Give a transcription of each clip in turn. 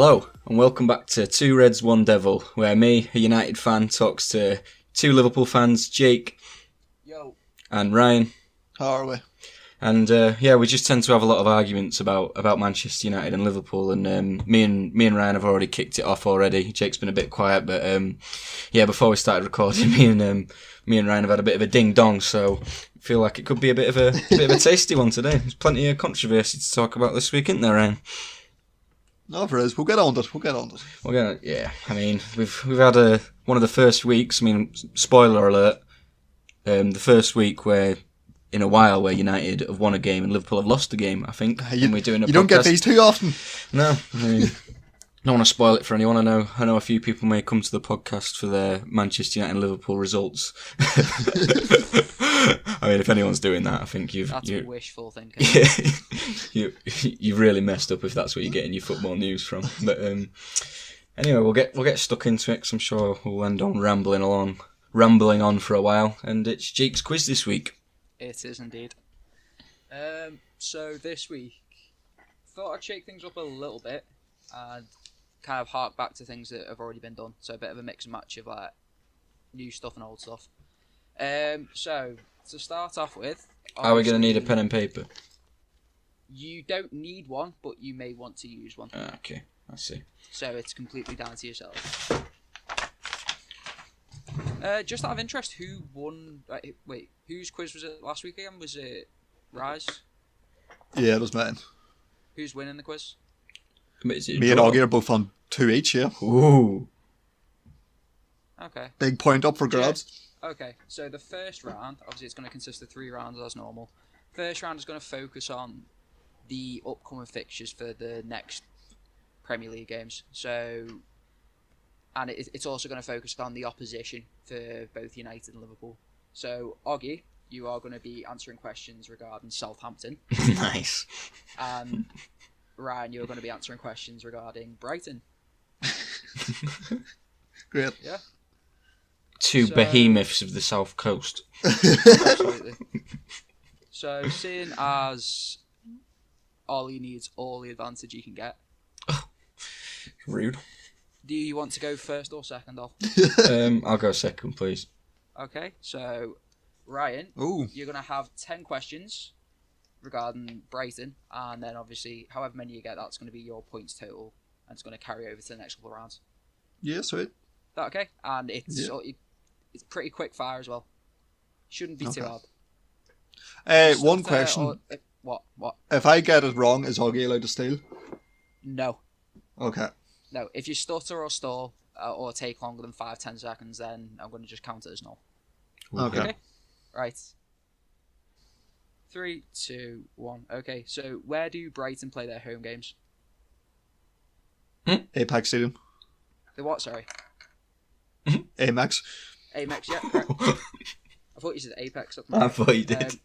Hello, and welcome back to Two Reds, One Devil, where me, a United fan, talks to two Liverpool fans, Jake Yo. and Ryan. How are we? And we just tend to have a lot of arguments about Manchester United and Liverpool, and me and Ryan have already kicked it off already. Jake's been a bit quiet, but before we started recording, me and Ryan have had a bit of a ding dong, so I feel like it could be a bit of a tasty one today. There's plenty of controversy to talk about this week, isn't there, Ryan? No, there is. We'll get on it. I mean, we've had one of the first weeks. I mean, spoiler alert. The first week where United have won a game and Liverpool have lost a game. I think. You don't get these too often. No, I mean, I don't want to spoil it for anyone. I know a few people may come to the podcast for their Manchester United and Liverpool results. I mean, if anyone's doing that, I think That's wishful thinking. You've really messed up if that's where you're getting your football news from. But anyway, we'll get stuck into it, 'cause I'm sure we'll end on rambling on for a while. And it's Jake's quiz this week. It is indeed. So this week, thought I'd shake things up a little bit and kind of hark back to things that have already been done. So a bit of a mix and match of like new stuff and old stuff. So to start off with, are we going to need a pen and paper? You don't need one, but you may want to use one. Okay, I see. So it's completely down to yourself. Just out of interest, who won? Wait, whose quiz was it last week again? Was it Rise? Yeah, it was mine. Who's winning the quiz? Me and Augie are both on 2 each, yeah. Ooh. Okay. Big point up for grabs. Okay, so the first round, obviously it's going to consist of 3 rounds as normal. First round is going to focus on the upcoming fixtures for the next Premier League games. So, and it's also going to focus on the opposition for both United and Liverpool. So, Oggy, you are going to be answering questions regarding Southampton. Nice. And Ryan, you're going to be answering questions regarding Brighton. Great. Yeah. Two behemoths of the South Coast. Absolutely. So, seeing as Ollie needs all the advantage he can get. Rude. Do you want to go first or second off? I'll go second, please. Okay, so Ryan, you're going to have 10 questions regarding Brighton, and then obviously however many you get, that's going to be your points total, and it's going to carry over to the next couple of rounds. Yeah, sweet. Is that okay? And it's pretty quick fire as well. Shouldn't be too hard. One question. What? If I get it wrong, is Augie allowed to steal? No. Okay. No, if you stutter or stall or take longer than 5-10 seconds, then I'm going to just count it as null. Okay. Right. 3, 2, 1. Okay, so where do Brighton play their home games? Apex Stadium. The what, sorry? Amex. Amex, yeah, correct. I thought you said Apex. I thought you did.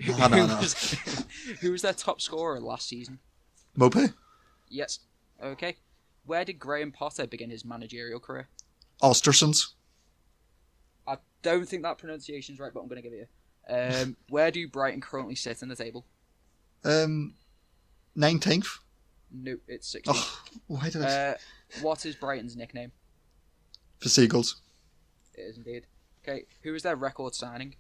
No. Who was their top scorer last season? Mopé. Yes. Okay. Where did Graham Potter begin his managerial career? Ostersons. I don't think that pronunciation's right, but I'm going to give it you. Where do Brighton currently sit in the table? 19th. Nope, it's 16th. Oh, why did I... What is Brighton's nickname? For Seagulls. It is indeed. Okay, who is their record signing?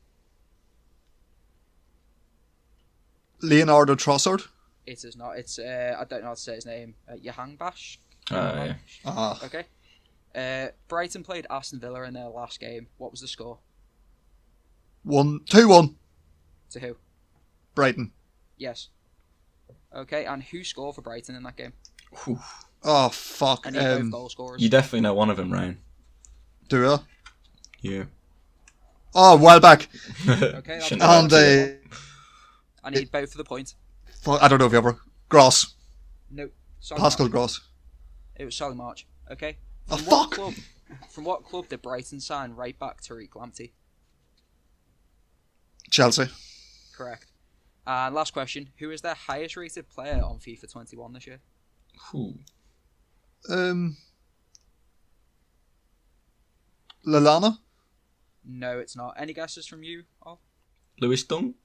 Leonardo Trossard. It is not. It's I don't know how to say his name. Yohang Bash. Yeah. Okay. Brighton played Aston Villa in their last game. What was the score? 2-1. To who? Brighton. Yes. Okay, and who scored for Brighton in that game? Oof. Oh, fuck. Any both goal scorers? You definitely know one of them, Ryan. Do I? Yeah. Oh, Welbeck. Okay, And I need both for the point. I don't know if you ever... Gross. Nope. Pascal Gross. It was Solly March. Okay. From what club did Brighton sign right back Tariq Lamptey? Chelsea. Correct. And last question. Who is their highest rated player on FIFA 21 this year? Ooh. Lallana? No, it's not. Any guesses from you? Oh. Lewis Dunk?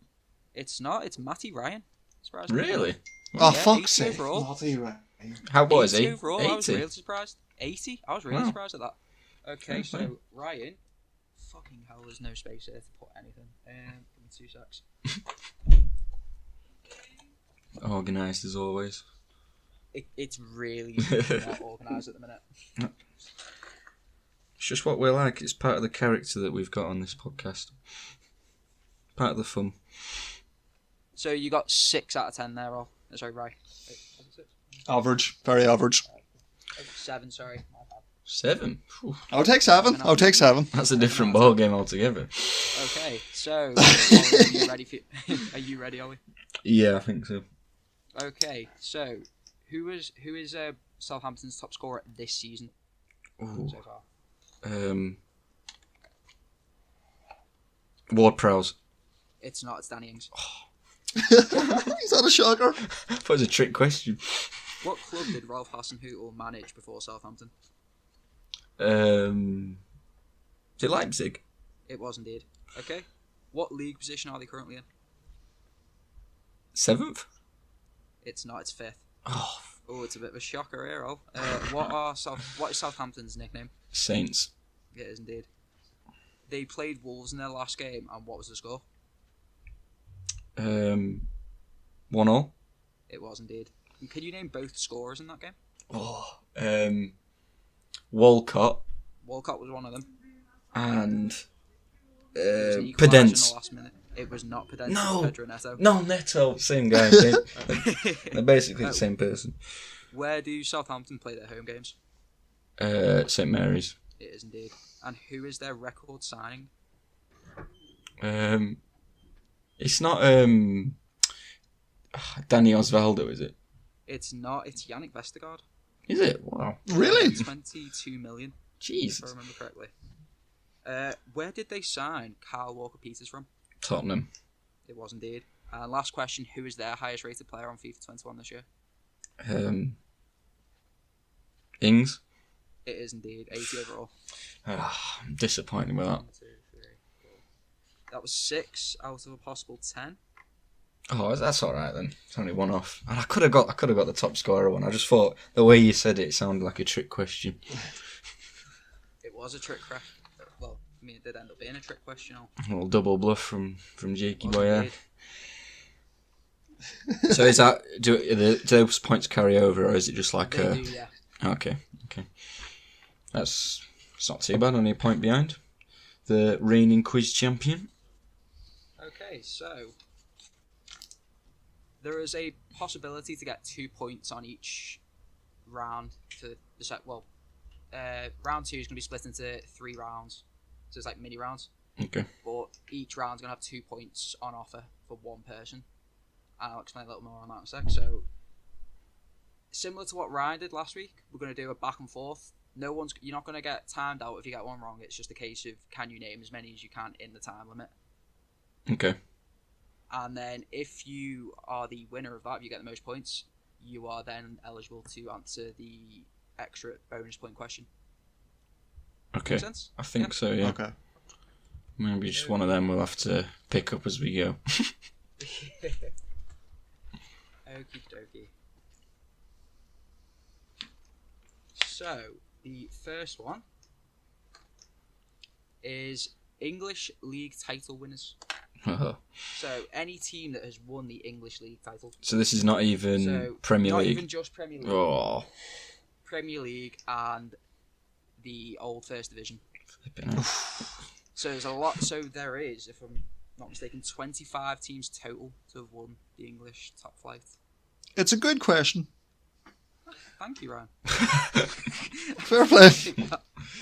It's not. It's Matty Ryan. Surprisingly. Really? Oh, Yeah, fuck's sake. overall. Matty Ryan. How what is 80 he? overall. 80? I was really surprised. 80? I was really surprised at that. Okay, so Ryan. Fucking hell, there's no space here to put anything. Give me 2 secs. Organised as always. It's really not organised at the minute. It's just what we're like. It's part of the character that we've got on this podcast. Part of the fun. So you got 6 out of 10 there, Roll. Sorry, Ryan. Average. Very average. 7, sorry. My bad. 7? Whew. I'll take 7. I'll take 7. That's a different ball game altogether. Okay, so are you ready? Are you ready, Ollie? Yeah, I think so. Okay, so who is Southampton's top scorer this season Ooh. so far? Ward-Prowse. It's not. It's Danny Ings. Is that a shocker? That was a trick question. What club did Ralph Hasenhüttl manage before Southampton? Is it Leipzig? It was indeed. Okay. What league position are they currently in? 7th? It's not. It's 5th. Oh, It's a bit of a shocker here, Al. What is Southampton's nickname? Saints. It is indeed. They played Wolves in their last game, and what was the score? 1-0. It was indeed. And can you name both scorers in that game? Walcott Walcott was one of them. and It was an equaliser in Pedence. the last minute. It was not Pedence. No. It was Pedro Neto. No, Neto. Same guy. They're basically the same person. Where do Southampton play their home games? St Mary's. It is indeed. And who is their record signing? It's not Danny Osvaldo, is it? It's not. It's Yannick Vestergaard. Is it? Wow. Really? 22 million, if I Jesus. remember correctly. Where did they sign Kyle Walker-Peters from? Tottenham. It was indeed. And last question, who is their highest rated player on FIFA 21 this year? Ings. It is indeed 80 overall. I'm disappointed with that. 1, 2, 3, 4. That was 6 out of a possible 10. Oh, that's all right then. It's only 1 off. And I could have got the top scorer one. I just thought the way you said it sounded like a trick question. It was a trick question. Well, I mean, it did end up being a trick question. A little double bluff from Jakey boy. Yeah. Indeed. So is that do those points carry over, or is it just like They do, yeah. Okay. It's not too bad. Only a point behind the reigning quiz champion. Okay, so there is a possibility to get 2 points on each round to the set. Well, round 2 is going to be split into 3 rounds, so it's like mini rounds. Okay. But each round's going to have 2 points on offer for one person. And I'll explain a little more on that in a sec. So, similar to what Ryan did last week, we're going to do a back and forth. You're not going to get timed out if you get one wrong. It's just a case of can you name as many as you can in the time limit. Okay. And then if you are the winner of that, if you get the most points, you are then eligible to answer the extra bonus point question. Okay. Make sense? I think so. Yeah. Okay. Maybe just one of them we'll have to pick up as we go. Okie dokie. So, the first one is English League title winners. So, any team that has won the English League title. So this is not even Premier not League? Not even just Premier League. Oh. Premier League and the old First Division. So there's a lot. So there is, if I'm not mistaken, 25 teams total to have won the English top flight. It's a good question. Thank you, Ryan. Fair play.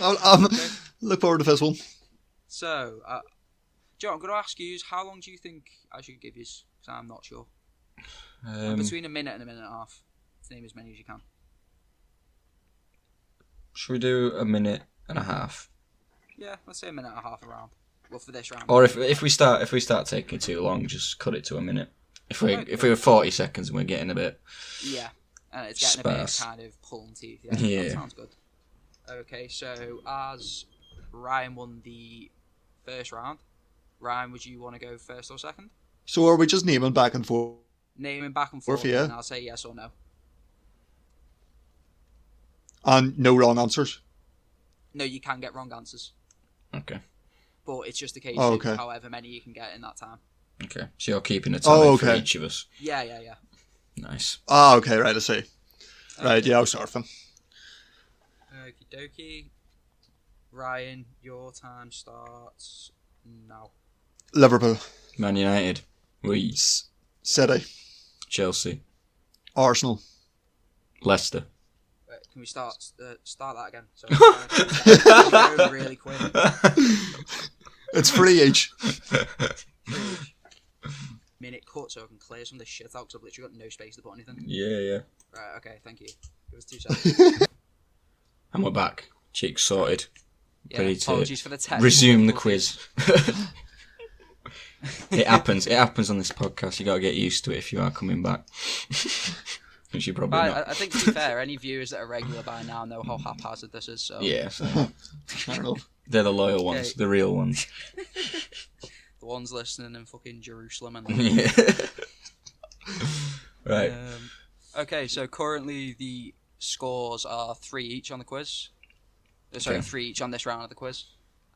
I'll look forward to this one. So, Joe, I'm going to ask you, how long do you think I should give you? Because I'm not sure. Between a minute and a minute and a half. To name as many as you can. Should we do a minute and a half? Yeah, let's say a minute and a half a round. Well, for this round. Or if we start taking too long, just cut it to a minute. If we're 40 seconds and we're getting a bit. Yeah, and it's getting sparse. a bit of kind of pulling teeth. Yeah, Yeah. That sounds good. Okay, so as Ryan won the first round, Ryan, would you want to go first or second? So are we just naming back and forth? Naming back and forth, Yeah. and I'll say yes or no. And no wrong answers. No, you can get wrong answers. Okay. But it's just a case okay. of however many you can get in that time. Okay. So you're keeping a time for okay. each of us. Yeah. Nice. Okay, right, I see. Right, Okay. yeah, I'll start then. Okie dokie. Ryan, your time starts now. Liverpool. Man United. Leeds. City. Chelsea. Arsenal. Leicester. Wait, can we start that again? So go really quick. It's free each. Minute cut so I can clear some of this shit out because I've literally got no space to put anything. Yeah. Right, okay, thank you. It was 2 seconds. And we're back. Cheeks sorted. Yeah, Ready to apologies for the technical resume the difficulties. quiz. It happens. It happens on this podcast. You got to get used to it if you are coming back. Which you probably not. I think to be fair, any viewers that are regular by now know how haphazard this is. So Yeah. So Fair enough. they're the loyal ones, Okay. the real ones. the ones listening in fucking Jerusalem and Yeah. Right. okay, so currently the scores are 3 each on the quiz. Sorry, Okay. 3 each on this round of the quiz.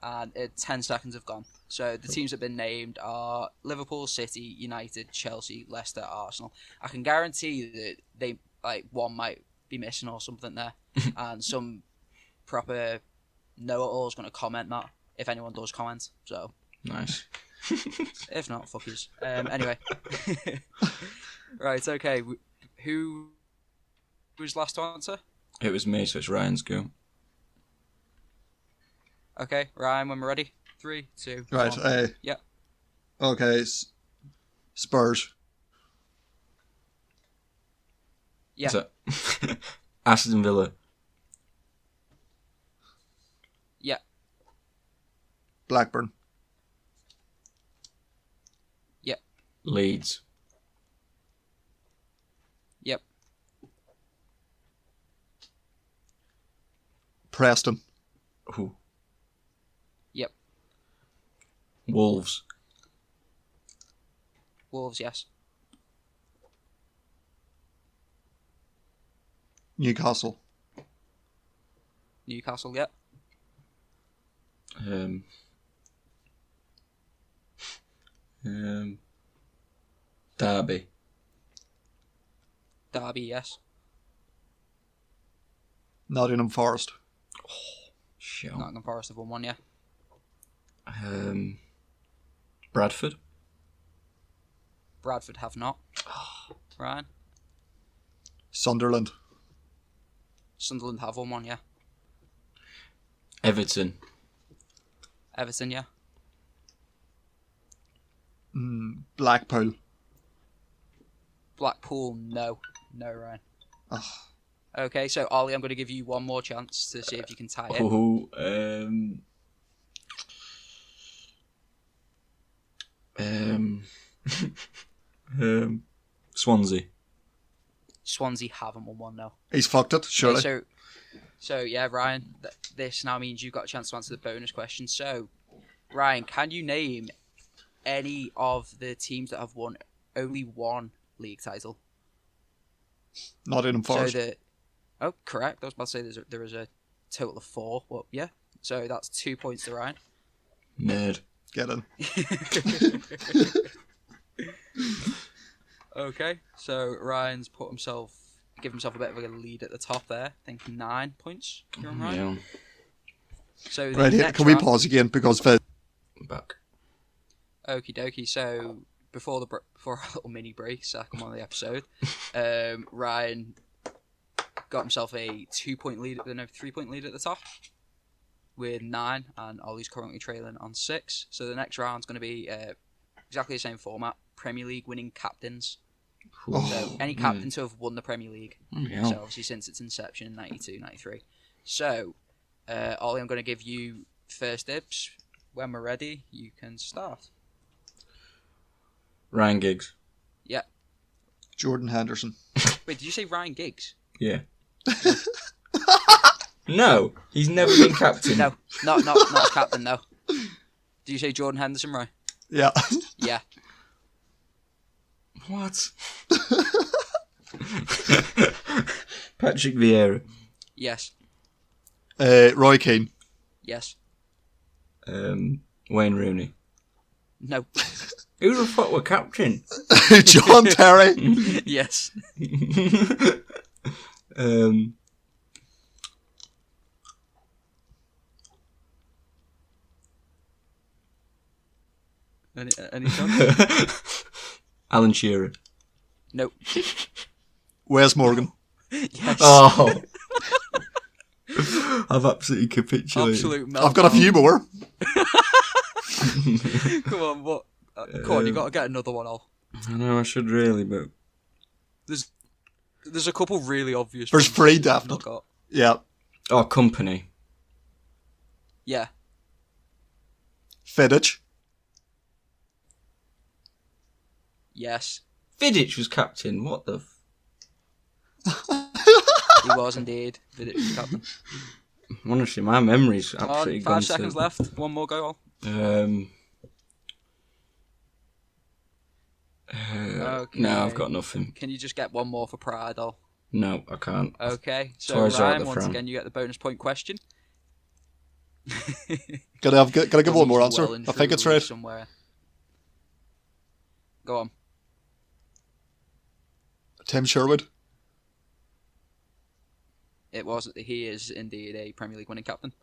And 10 seconds have gone. So the teams that have been named are Liverpool, City, United, Chelsea, Leicester, Arsenal. I can guarantee that they one might be missing or something there, and some proper know-it-all is going to comment that if anyone does comment. So Nice. if not, fuckers. Anyway, right, okay. Who was last to answer? It was me, so it's Ryan's go. Okay, Ryan, when we're ready. 3, 2, Right, 1. Yeah. Okay, Spurs. Yeah. So, Aston Villa. Yeah. Blackburn. Yep. Leeds. Yep. Preston. Ooh. Yep. Wolves. Wolves, yes. Newcastle. Newcastle, yep. Derby. Derby, yes. Nottingham Forest. Shit. Nottingham Forest have won 1, yeah. Bradford. Bradford have not. Ryan? Sunderland. Sunderland have won 1, yeah. Everton. Everton, yeah. Blackpool. Blackpool, no. No, Ryan. Ugh. Okay, so Ollie, I'm going to give you one more chance to see if you can tie it. Oh, Swansea. Swansea haven't won 1, no. He's fucked it, surely. Okay, so yeah, Ryan, this now means you've got a chance to answer the bonus question. So, Ryan, can you name any of the teams that have won only 1 league title? Nottingham Forest. Oh, correct. I was about to say there is a total of 4. Well, yeah. So that's 2 points to Ryan. Nerd. Get in. Okay, so Ryan's give himself a bit of a lead at the top there. I think 9 points. You're right. Yeah. So Right here, can we pause again because Back. Okie dokie. So before our little mini break, second one of the episode, Ryan got himself a 3-point lead at the top with 9, and Ollie's currently trailing on 6. So the next round's going to be exactly the same format: Premier League winning captains. So any captains who have won the Premier League. Yeah. So obviously since its inception in 92, 93. So Ollie, I'm going to give you first dibs. When we're ready, you can start. Ryan Giggs. Yeah. Jordan Henderson. Wait, did you say Ryan Giggs? Yeah. No, he's never been captain. No, not as captain, no. Did you say Jordan Henderson, right? Yeah. Yeah. What? Patrick Vieira. Yes. Roy Keane. Yes. Wayne Rooney. No. Who the fuck were captain? John Terry. Yes. Any chance? Alan Shearer. Nope. Wes Morgan. Yes. Oh. I've absolutely capitulated. Absolute meltdown. I've got a few more. Come on, what? Come on, you got to get another one off. I know I should really, but There's a couple really obvious. There's ones three I've not definite. got. Yeah. oh, company. Yeah. Vidic. Yes. Vidic was captain. What the? He was indeed. Vidic was captain. Honestly, my memory's Come on, absolutely 5 gone. seconds left. One more go on. Okay. No, I've got nothing. Can you just get one more for pride, or? No, I can't. Okay, so Toys are at Ryan, the once front. again, you get the bonus point question. Gotta give one more He's answer. well and I think it's truly right. somewhere. Go on. Tim Sherwood. It was. He is indeed a Premier League winning captain.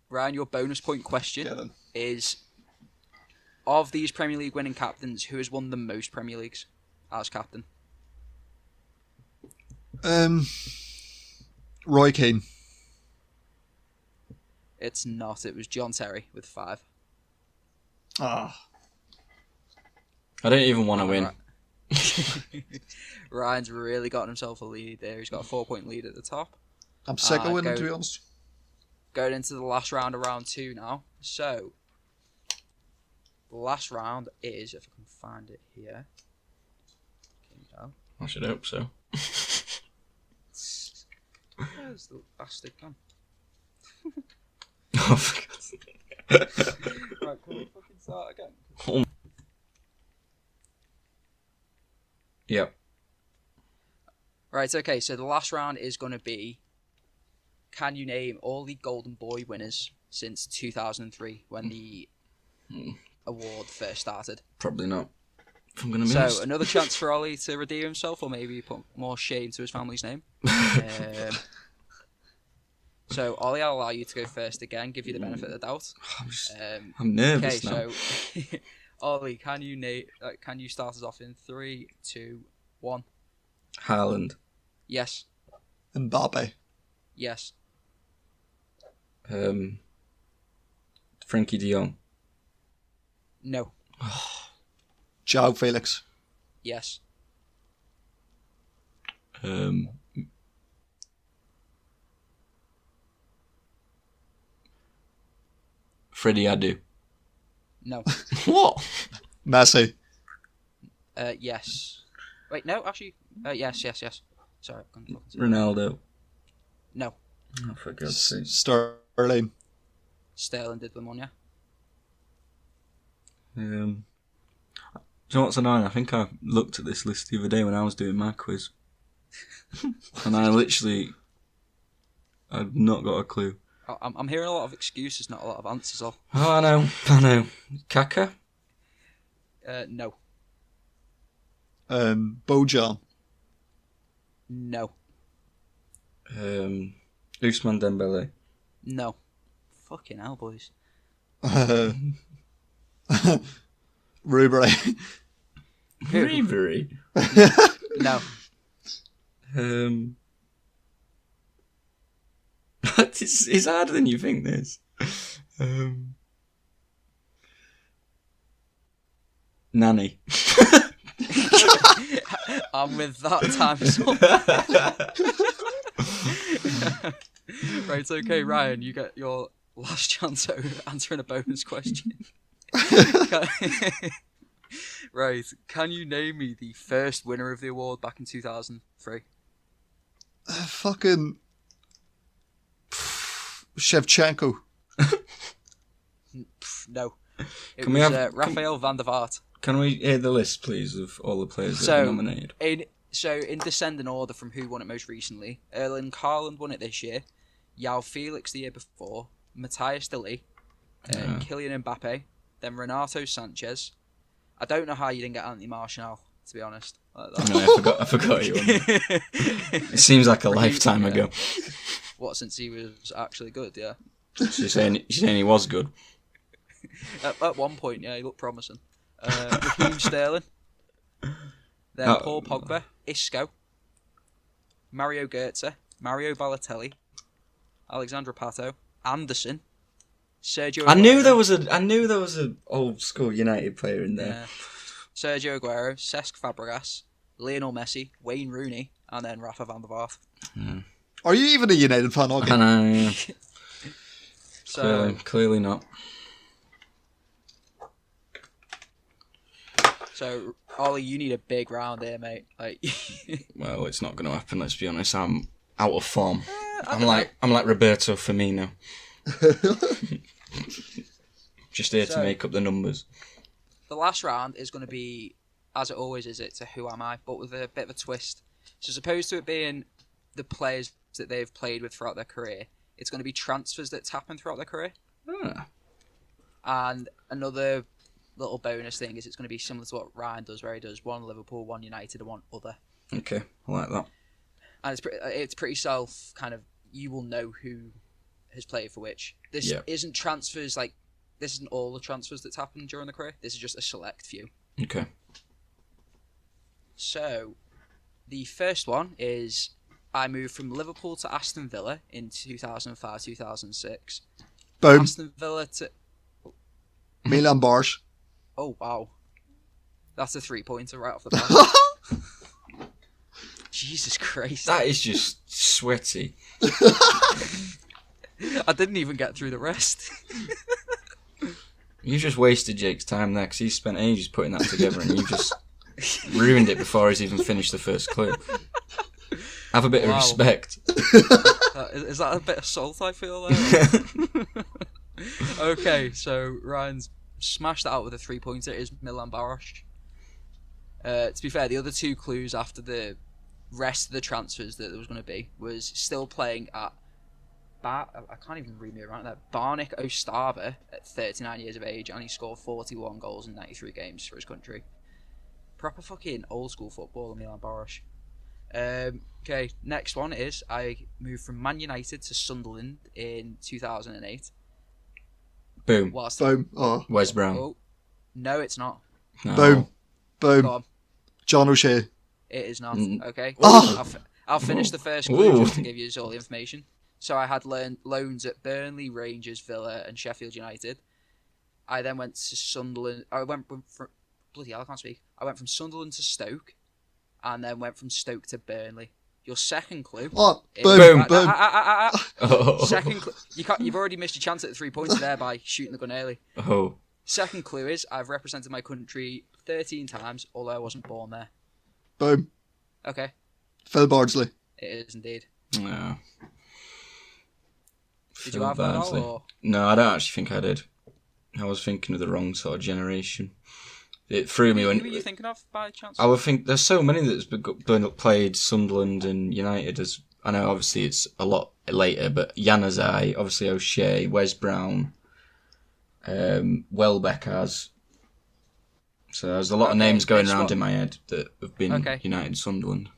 Ryan, your bonus point question Yeah, then. is: of these Premier League winning captains, who has won the most Premier Leagues as captain? Roy Keane. It's not. It was John Terry with 5. Ah. I don't even want to win. Right. Ryan's really gotten himself a lead there. He's got a 4-point lead at the top. I'm sick of winning, go- to be honest. Going into the last round of round 2 now. So, the last round is, if I can find it here. Here we go. I should hope so. Where's the bastard gone? Oh, for God's sake. Right, can we fucking start again? Yep. Right, okay, so the last round is going to be, can you name all the Golden Boy winners since 2003, when the award first started? Probably not. If I'm going to be So, honest. another chance for Ollie to redeem himself, or maybe put more shame to his family's name. So, Ollie, I'll allow you to go first again, give you the benefit of the doubt. I'm nervous Okay, now. so, Ollie, can you start us off in 3, 2, 1? Haaland. Yes. Mbappe. Yes. Frankie de Jong. No. João Felix. Yes. Freddie Adu. No. What? Messi. Yes. Wait, no, actually, yes. Sorry, I'm fucking sorry. Ronaldo. No. Oh, for God's sake. Sterling. Sterling did them on, yeah. Do you know what's annoying? I think I looked at this list the other day when I was doing my quiz. And I've not got a clue. I'm hearing a lot of excuses, not a lot of answers. Off. Oh, I know. Kaka? No. Bojan. No. Ousmane Dembele. No. Fucking hell, boys. Ribery. Ribery? No. It's harder than you think, this. Nanny. I'm with that time. Right, okay, Ryan, you get your last chance at answering a bonus question. Right, can you name me the first winner of the award back in 2003? Fucking Shevchenko. No. It Can we was have- Raphael van der Vaart. Can we hear the list, please, of all the players that are nominated? In descending order from who won it most recently, Erling Haaland won it this year. Yao Felix the year before, Matthias De Ligt, Kylian Mbappe, then Renato Sanchez. I don't know how you didn't get Anthony Martial, to be honest. No, I forgot you. It seems like a lifetime ago. What, since he was actually good, yeah? You're saying he was good? At one point, yeah, he looked promising. Raheem Sterling. Then Paul Pogba, Isco, Mario Götze, Mario Balotelli, Alexandra Pato, Anderson, Sergio Aguero. I knew there was a old school United player in there. Yeah. Sergio Aguero, Cesc Fabregas, Lionel Messi, Wayne Rooney, and then Rafa van der Vaart. Mm. Are you even a United fan, Augie? I know, yeah. So, clearly not. So, Ollie, you need a big round here, mate. Well, it's not going to happen. Let's be honest. I'm out of form. I'm like Roberto Firmino. Just here to make up the numbers. The last round is going to be, as it always is, it's a who am I, but with a bit of a twist. So, as opposed to it being the players that they've played with throughout their career, it's going to be transfers that's happened throughout their career. And another little bonus thing is it's going to be similar to what Ryan does, where he does one Liverpool, one United, and one other. Okay, I like that. And it's pretty self kind of, you will know who has played for which. This isn't transfers this isn't all the transfers that's happened during the career. This is just a select few. Okay. So, the first one is I moved from Liverpool to Aston Villa in 2005-2006. Boom. Aston Villa to Milan Barsh. Oh, wow. That's a 3-pointer right off the bat. Jesus Christ. That is just sweaty. I didn't even get through the rest. You just wasted Jake's time there because he spent ages putting that together and you just ruined it before he's even finished the first clue. Have a bit of respect. Is that a bit of salt I feel there? Okay, so Ryan's smashed that out with a 3-pointer. It is Milan Baroš. To be fair, the other two clues after the rest of the transfers that there was going to be was still playing at I can't even read me around that. Barnik Ostava at 39 years of age, and he scored 41 goals in 93 games for his country. Proper fucking old school football in Milan Baroš. Okay, next one is I moved from Man United to Sunderland in 2008. Boom. Boom. Oh. Wes Brown. Oh, no, it's not. Boom. No. Go Boom. on. John O'Shea. It is not. Okay. Oh. I'll finish the first clue just to give you all the information. So I had loans at Burnley, Rangers, Villa, and Sheffield United. I then went to Sunderland. I went from bloody hell, I can't speak. I went from Sunderland to Stoke, and then went from Stoke to Burnley. Your second clue. Oh, is, boom, boom. Second clue. You've already missed your chance at the 3 points there by shooting the gun early. Oh. Second clue is I've represented my country 13 times, although I wasn't born there. Boom. Okay. Phil Bardsley. It is indeed. No. Did you have that all? Or? No, I don't actually think I did. I was thinking of the wrong sort of generation. It threw me when. Who were you thinking of by chance? I would think there's so many that's played Sunderland and United. As I know, obviously it's a lot later, but Januzaj, obviously O'Shea, Wes Brown, Welbeck has. So there's a lot of names going around in my head that have been United, Sunderland.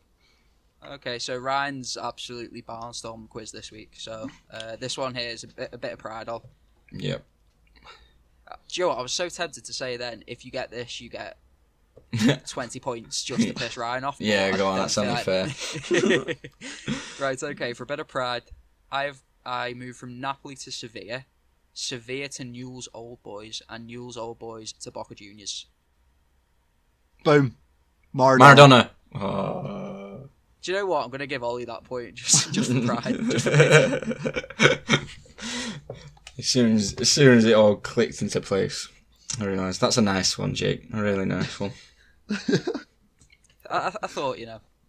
Okay, so Ryan's absolutely barnstormed quiz this week. So this one here is a bit of pride. Yep. Do you know what? I was so tempted to say then, if you get this, you get 20 points just to piss Ryan off. Yeah, go on, that's only fair. Right, okay, for a bit of pride, I moved from Napoli to Sevilla, Sevilla to Newell's Old Boys, and Newell's Old Boys to Boca Juniors. Boom. Maradona. Oh. Do you know what? I'm going to give Ollie that point just for pride. Just for As soon as it all clicked into place. Very nice. That's a nice one, Jake. A really nice one. I thought,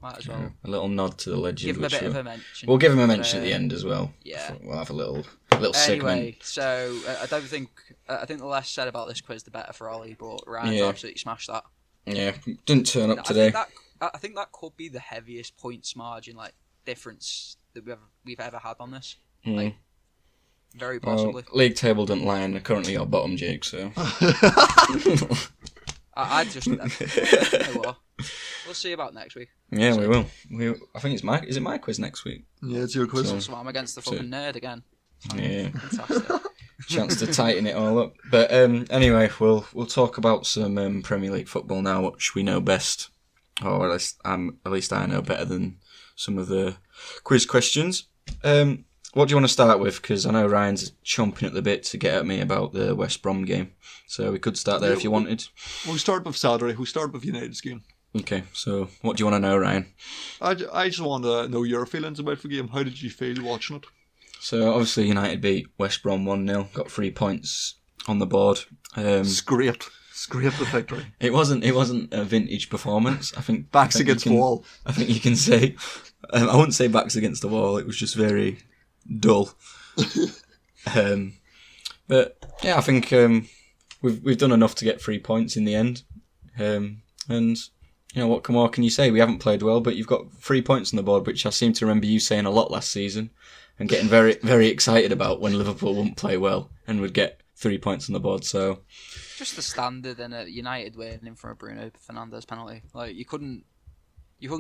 might as well. Yeah, a little nod to the legend. Give him a bit of a mention. We'll give him a mention at the end as well. Yeah. We'll have a little segment. Anyway, so I think the less said about this quiz, the better for Ollie, but Ryan's absolutely smashed that. Yeah, didn't turn up today. I think that could be the heaviest points margin difference that we've ever had on this. Like, very possibly. Well, league table doesn't lie, and they're currently at bottom, Jake, so... I just... You know what? We'll see about next week. Yeah, we will. I think it's is it my quiz next week? Yeah, it's your quiz. So I'm against the fucking nerd again. Yeah. Fantastic. Chance to tighten it all up. But anyway, we'll talk about some Premier League football now, which we know best. Or at least I know better than some of the quiz questions. What do you want to start with? Because I know Ryan's chomping at the bit to get at me about the West Brom game. So we could start there if you wanted. We'll start with Saturday. We'll start with United's game. Okay, so what do you want to know, Ryan? I just want to know your feelings about the game. How did you feel watching it? So obviously United beat West Brom 1-0, got 3 points on the board. Scraped the victory. It wasn't a vintage performance. I think Backs against the wall. I think you can say. I wouldn't say backs against the wall. It was just very dull. But yeah, I think we've done enough to get 3 points in the end. And you know what more can you say? We haven't played well, but you've got 3 points on the board, which I seem to remember you saying a lot last season, and getting very, very excited about when Liverpool wouldn't play well and would get 3 points on the board. So just the standard and a United winning from a Bruno Fernandes penalty. Like you couldn't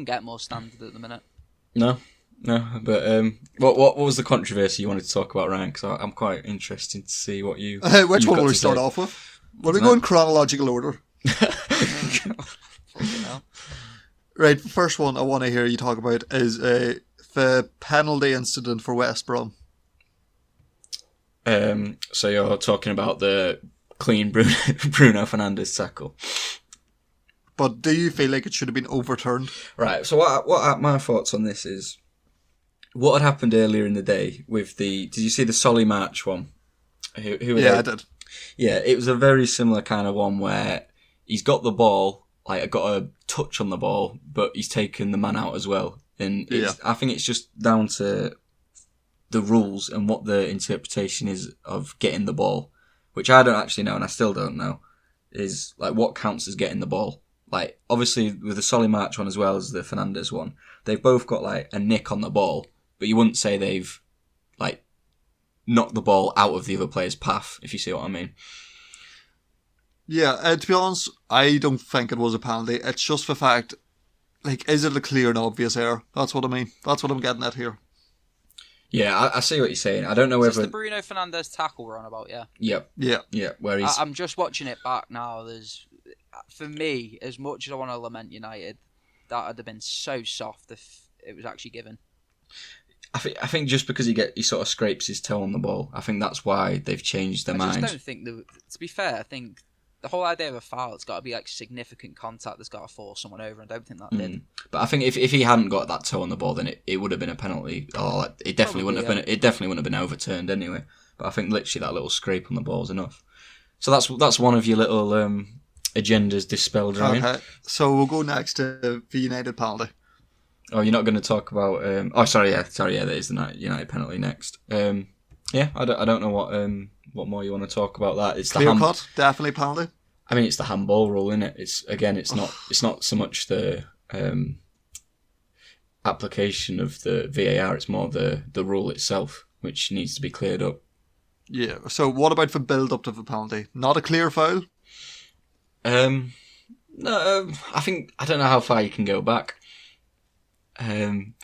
get more standard at the minute. No. But what was the controversy you wanted to talk about, Ryan? Because I'm quite interested to see what you. Which one will we start off with? Will we go in chronological order? Right, the first one I want to hear you talk about is the penalty incident for West Brom. So you're talking about the clean Bruno Fernandes tackle. But do you feel like it should have been overturned? Right, so what my thoughts on this is, what had happened earlier in the day with did you see the Solly March one? I did. Yeah, it was a very similar kind of one where he's got the ball, like got a touch on the ball, but he's taken the man out as well. And I think it's just down to the rules and what the interpretation is of getting the ball, which I don't actually know, and I still don't know, is like what counts as getting the ball. Like, obviously, with the Solly March one as well as the Fernandes one, they've both got, like, a nick on the ball, but you wouldn't say they've, like, knocked the ball out of the other player's path, if you see what I mean. Yeah, to be honest, I don't think it was a penalty. It's just the fact, like, is it a clear and obvious error? That's what I mean. That's what I'm getting at here. Yeah, I see what you're saying. I don't know whether... Is this the Bruno Fernandes tackle we're on about, yeah? Yep. Yeah. Where he's... I'm just watching it back now. For me, as much as I want to lament United, that would have been so soft if it was actually given. I think just because he sort of scrapes his toe on the ball, I think that's why they've changed their mind. I just don't think to be fair, I think the whole idea of a foul, it's got to be like significant contact that's got to force someone over, and I don't think that did. But I think if he hadn't got that toe on the ball, then it would have been a penalty. Or it definitely wouldn't have been. It definitely wouldn't have been overturned anyway. But I think literally that little scrape on the ball is enough. So that's one of your little agendas dispelled, Ryan. Okay, so we'll go next to the United penalty. Oh, you're not going to talk about... sorry, that is the United penalty next. Yeah, I don't know what more you want to talk about that. It's clear cut, definitely penalty. I mean, it's the handball rule, isn't it? It's not so much the application of the VAR. It's more the rule itself, which needs to be cleared up. Yeah. So, what about the build up to the penalty? Not a clear foul. No, I don't know how far you can go back. I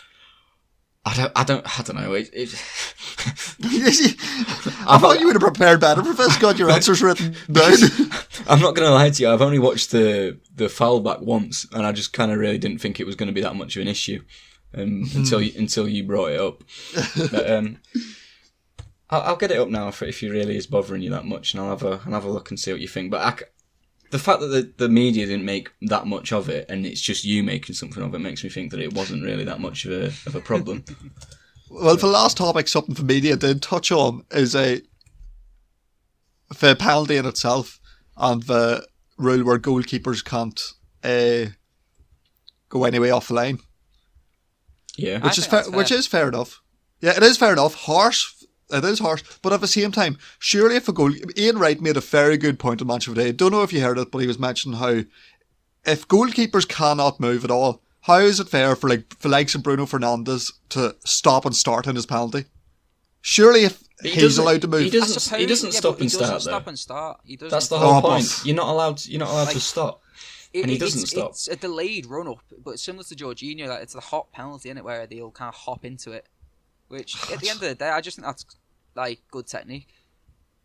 don't know. I thought you would have prepared better for this. Got your answers written down. I'm not going to lie to you. I've only watched the foul back once, and I just kind of really didn't think it was going to be that much of an issue until you brought it up. But, I'll get it up now if it really is bothering you that much, and I'll have a look and see what you think. But the fact that the media didn't make that much of it, and it's just you making something of it, makes me think that it wasn't really that much of a problem. Well, the last topic, something the media did touch on, is the penalty in itself and the rule where goalkeepers can't go anyway off the line. Yeah, which is fair enough. Yeah, it is fair enough. Harsh. It is harsh, but at the same time, surely if Ian Wright made a very good point on Match of the Day. Don't know if you heard it, but he was mentioning how if goalkeepers cannot move at all, how is it fair for the likes of Bruno Fernandes to stop and start in his penalty? Surely if But he's allowed to move... He doesn't stop and start, though. Stop and start. He doesn't. That's the whole point. But- You're not allowed to stop. And he doesn't stop. It's a delayed run up, but similar to Jorginho, like it's the hop penalty in it where they'll kind of hop into it. Which at the end of the day, I just think that's like good technique.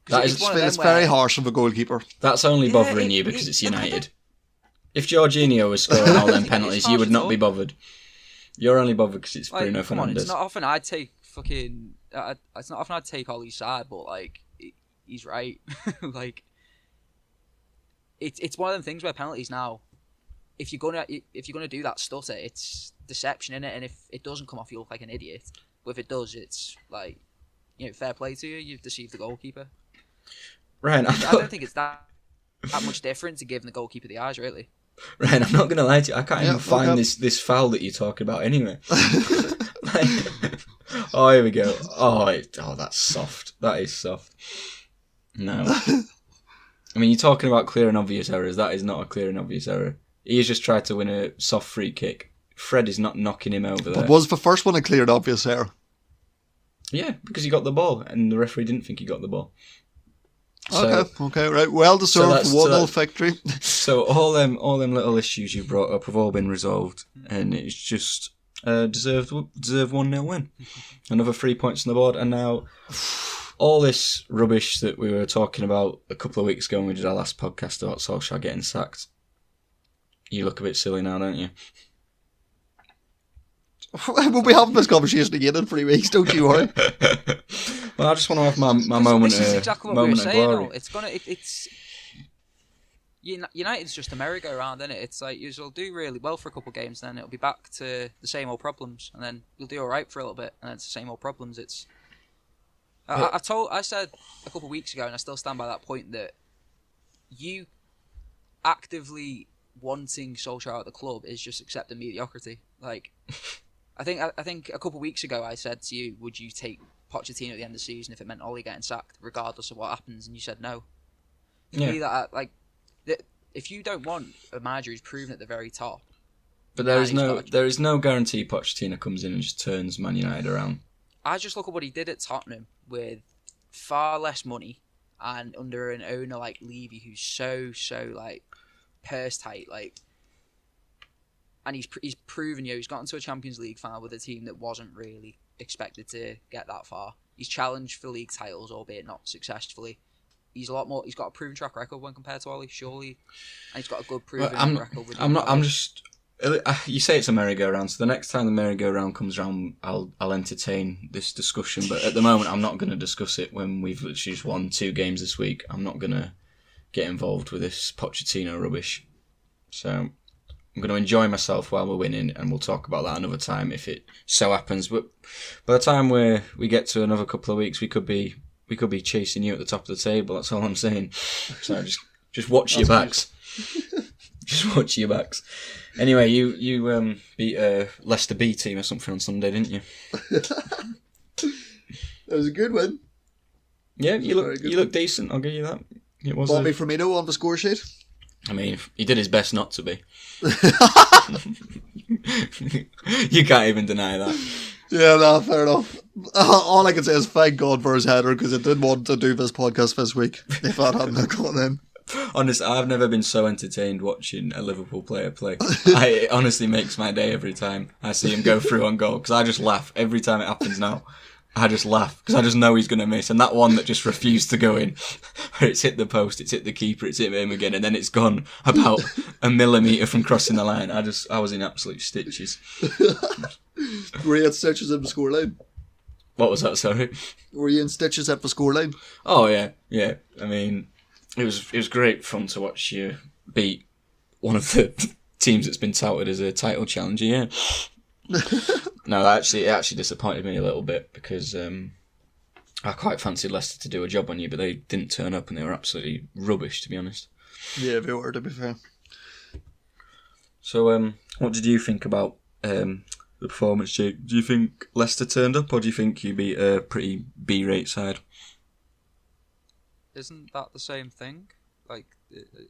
It's very harsh of a goalkeeper. That's only bothering you because it's United. If Jorginho was scoring all them penalties, you would not be bothered. You're only bothered because it's Bruno Fernandes. It's not often I'd take it's not often I'd take Ollie's side, but like he's right. Like it's one of them things where penalties now, if you're gonna do that stutter, it's deception in it, and if it doesn't come off, you look like an idiot. But if it does, it's like, fair play to you. You've deceived the goalkeeper. Ryan, I don't think it's that much different to giving the goalkeeper the eyes, really. Ryan, I'm not going to lie to you. I can't even find this foul that you're talking about anyway. Oh, here we go. Oh, that's soft. That is soft. No. I mean, you're talking about clear and obvious errors. That is not a clear and obvious error. He has just tried to win a soft free kick. Fred is not knocking him over there. But was the first one a clear and obvious error? Yeah, because he got the ball, and the referee didn't think he got the ball. So, okay, right. Well deserved 1-0 victory. So all them little issues you brought up have all been resolved, and it's just deserved 1-0 win. Another 3 points on the board, and now all this rubbish that we were talking about a couple of weeks ago when we did our last podcast about Solskjaer getting sacked. You look a bit silly now, don't you? We'll be having this conversation again in 3 weeks, don't you worry. Well, I just want to have my moment, this is exactly what moment we were of saying, glory. it's United's just a merry-go-round, isn't it? It's like you'll do really well for a couple of games, then it'll be back to the same old problems, and then you'll do all right for a little bit, and then it's the same old problems. It's I said a couple of weeks ago, and I still stand by that point, that you actively wanting Solskjaer at the club is just accepting mediocrity. Like, I think a couple of weeks ago I said to you, would you take Pochettino at the end of the season if it meant Ollie getting sacked, regardless of what happens? And you said no. For me, if you don't want a manager who's proven at the very top, but there is no guarantee Pochettino comes in and just turns Man United around. I just look at what he did at Tottenham with far less money and under an owner like Levy, who's so like purse tight, like, and he's proven, he's gotten to a Champions League final with a team that wasn't really expected to get that far. He's challenged for league titles, albeit not successfully. He's got a proven track record when compared to Ollie, surely, and he's got a good proven record. You say it's a merry-go-round, so the next time the merry-go-round comes around, I'll entertain this discussion. But at the moment, I'm not going to discuss it when we've literally just won 2 games this week. I'm not going to get involved with this Pochettino rubbish. So I'm going to enjoy myself while we're winning, and we'll talk about that another time if it so happens. But by the time we get to another couple of weeks, we could be chasing you at the top of the table. That's all I'm saying. So just watch your backs. Just watch your backs. Anyway, you beat a Leicester B team or something on Sunday, didn't you? That was a good win. Yeah, you look decent. I'll give you that. It was Bobby Firmino on the score sheet. I mean, he did his best not to be. You can't even deny that. Yeah, no, fair enough. All I can say is thank God for his header, because I didn't want to do this podcast this week if that hadn't gone in. Honestly, I've never been so entertained watching a Liverpool player play. It honestly makes my day every time I see him go through on goal, because I just laugh every time it happens now. I just laugh because I just know he's going to miss. And that one that just refused to go in, where it's hit the post, it's hit the keeper, it's hit him again, and then it's gone about a millimetre from crossing the line. I was in absolute stitches. Were you in stitches at the scoreline? What was that, sorry? Were you in stitches at the scoreline? Oh, yeah. I mean, it was great fun to watch you beat one of the teams that's been touted as a title challenger, yeah. No, it actually disappointed me a little bit, because I quite fancied Leicester to do a job on you, but they didn't turn up and they were absolutely rubbish, to be honest. Yeah, they were, to be fair. So, what did you think about the performance, Jake? Do you think Leicester turned up, or do you think you beat a pretty B-rate side? Isn't that the same thing? Like,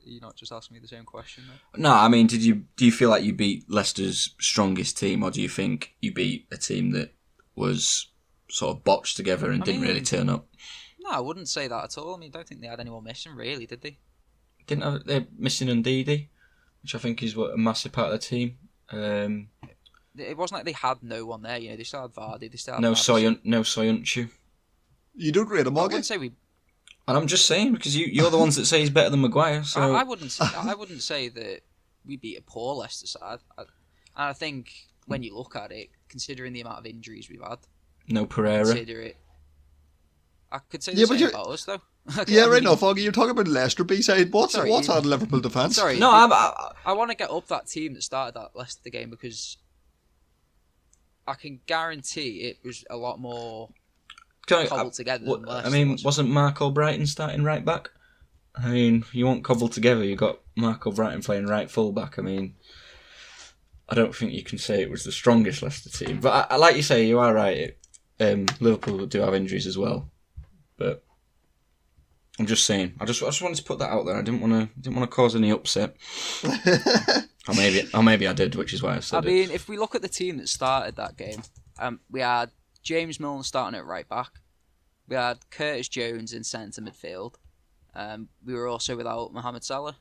you're not just asking me the same question, though? No, I mean, do you feel like you beat Leicester's strongest team, or do you think you beat a team that was sort of botched together and didn't really turn up. No, I wouldn't say that at all. I mean, I don't think they had anyone missing, really, did they? They're missing Ndidi, which I think is a massive part of the team. It wasn't like they had no one there. You know, they still had Vardy. They still had No Madison. Soyuncu. You don't rate him, I Augie? wouldn't say we. And I'm just saying because you're the ones that say he's better than Maguire. So I wouldn't say that we beat a poor Leicester side. And I think when you look at it, considering the amount of injuries we've had, no Pereira. consider it. I could say the same about us though. Yeah, right now, Foggy, you're talking about Leicester B-side. What's Sorry, our Liverpool defence? Sorry. No, I want to get up that team that started that Leicester game because I can guarantee it was a lot more cobbled together than Leicester. I mean, wasn't Mark Albrighton starting right back? I mean, you want cobbled together, you got Mark Albrighton playing right full back. I mean, I don't think you can say it was the strongest Leicester team. But I like you say, you are right. Liverpool do have injuries as well. But I'm just saying, I just wanted to put that out there. I didn't want to cause any upset. or maybe I did, which is why I said it. I mean, if we look at the team that started that game, we had James Milner starting at right back. We had Curtis Jones in centre midfield. We were also without Mohamed Salah,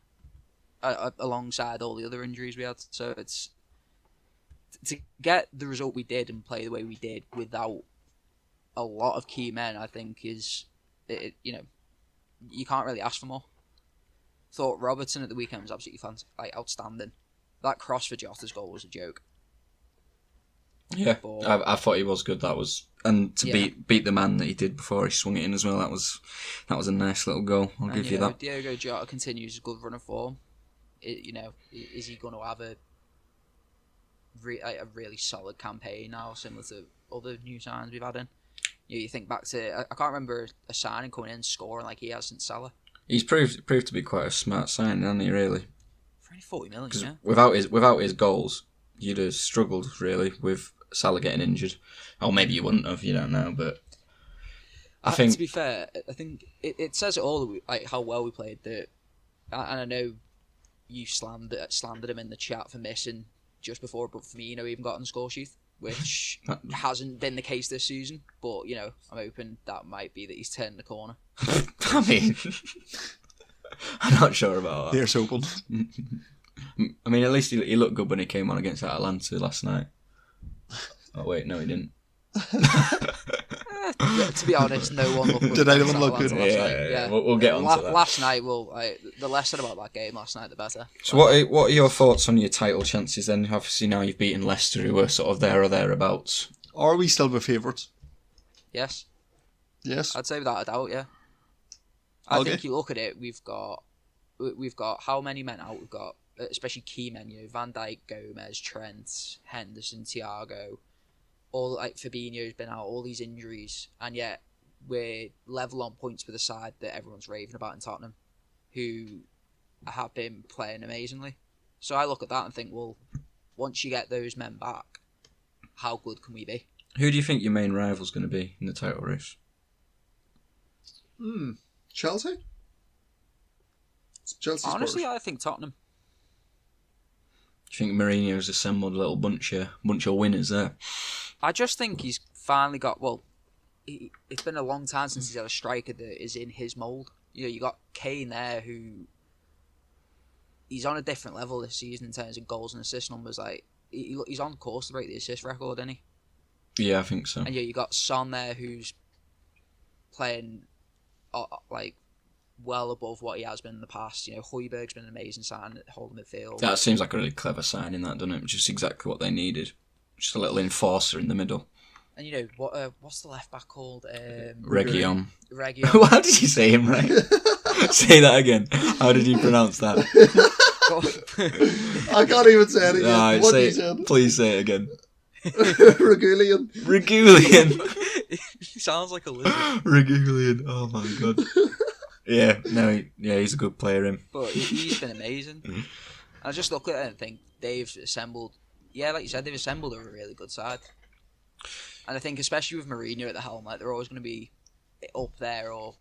alongside all the other injuries we had. So it's to get the result we did and play the way we did without a lot of key men. I think is you can't really ask for more. Thought Robertson at the weekend was absolutely outstanding. That cross for Jota's goal was a joke. Yeah, I thought he was good. That was, and to beat the man that he did before he swung it in as well. That was a nice little goal. I'll give you that. Diogo Jota continues a good run of form. Is he going to have a really solid campaign now, similar to other new signings we've had in? You think back to I can't remember a signing coming in scoring like he has since Salah. He's proved to be quite a smart signing, hasn't he? Really, for only 40 million. Yeah. Without his goals, you'd have struggled really with Salah getting injured, or maybe you wouldn't have. You don't know, but I think to be fair, I think it says it all. Like how well we played. And I know you slandered him in the chat for missing just before, but for me, even got on the score sheet, which hasn't been the case this season. But I'm hoping that might be that he's turned the corner. I mean, I'm not sure about that. Here's hoping. I mean, at least he looked good when he came on against Atalanta last night. Oh wait, no, he didn't. To be honest, no one looked good. Did anyone look good? Yeah. We'll get on to that. Last night, the less said about that game last night, the better. So what are your thoughts on your title chances then? Obviously now you've beaten Leicester, who were sort of there or thereabouts. Are we still the favourites? Yes. Yes. I'd say without a doubt, yeah. I think you look at it, we've got how many men out? We've got, especially key men, Van Dijk, Gomez, Trent, Henderson, Thiago, all Fabinho's been out, all these injuries, and yet we're level on points with a side that everyone's raving about in Tottenham, who have been playing amazingly. So I look at that and think, well, once you get those men back, how good can we be? Who do you think your main rival's going to be in the title race? Chelsea? Honestly, Spurs. I think Tottenham. Do you think Mourinho's assembled a little bunch of winners there? I just think he's finally got. Well, it's been a long time since he's had a striker that is in his mould. You got Kane there, who he's on a different level this season in terms of goals and assist numbers. Like he's on course to break the assist record, isn't he? Yeah, I think so. And you got Son there, who's playing well above what he has been in the past. Højbjerg's been an amazing sign at holding midfield. That seems like a really clever signing, that, doesn't it? Just exactly what they needed. Just a little enforcer in the middle. And what's the left back called? Reguilon. Reguilon. How did you say him right? Say that again. How did you pronounce that? I can't even say it again. What did you say? Please say it again. Reguilon. He sounds like a lizard. Reguilon. Oh my god. He's a good player, him. But he's been amazing. I just look at it and think they've assembled. Yeah, like you said, they've assembled a really good side. And I think, especially with Mourinho at the helm, they're always going to be up there or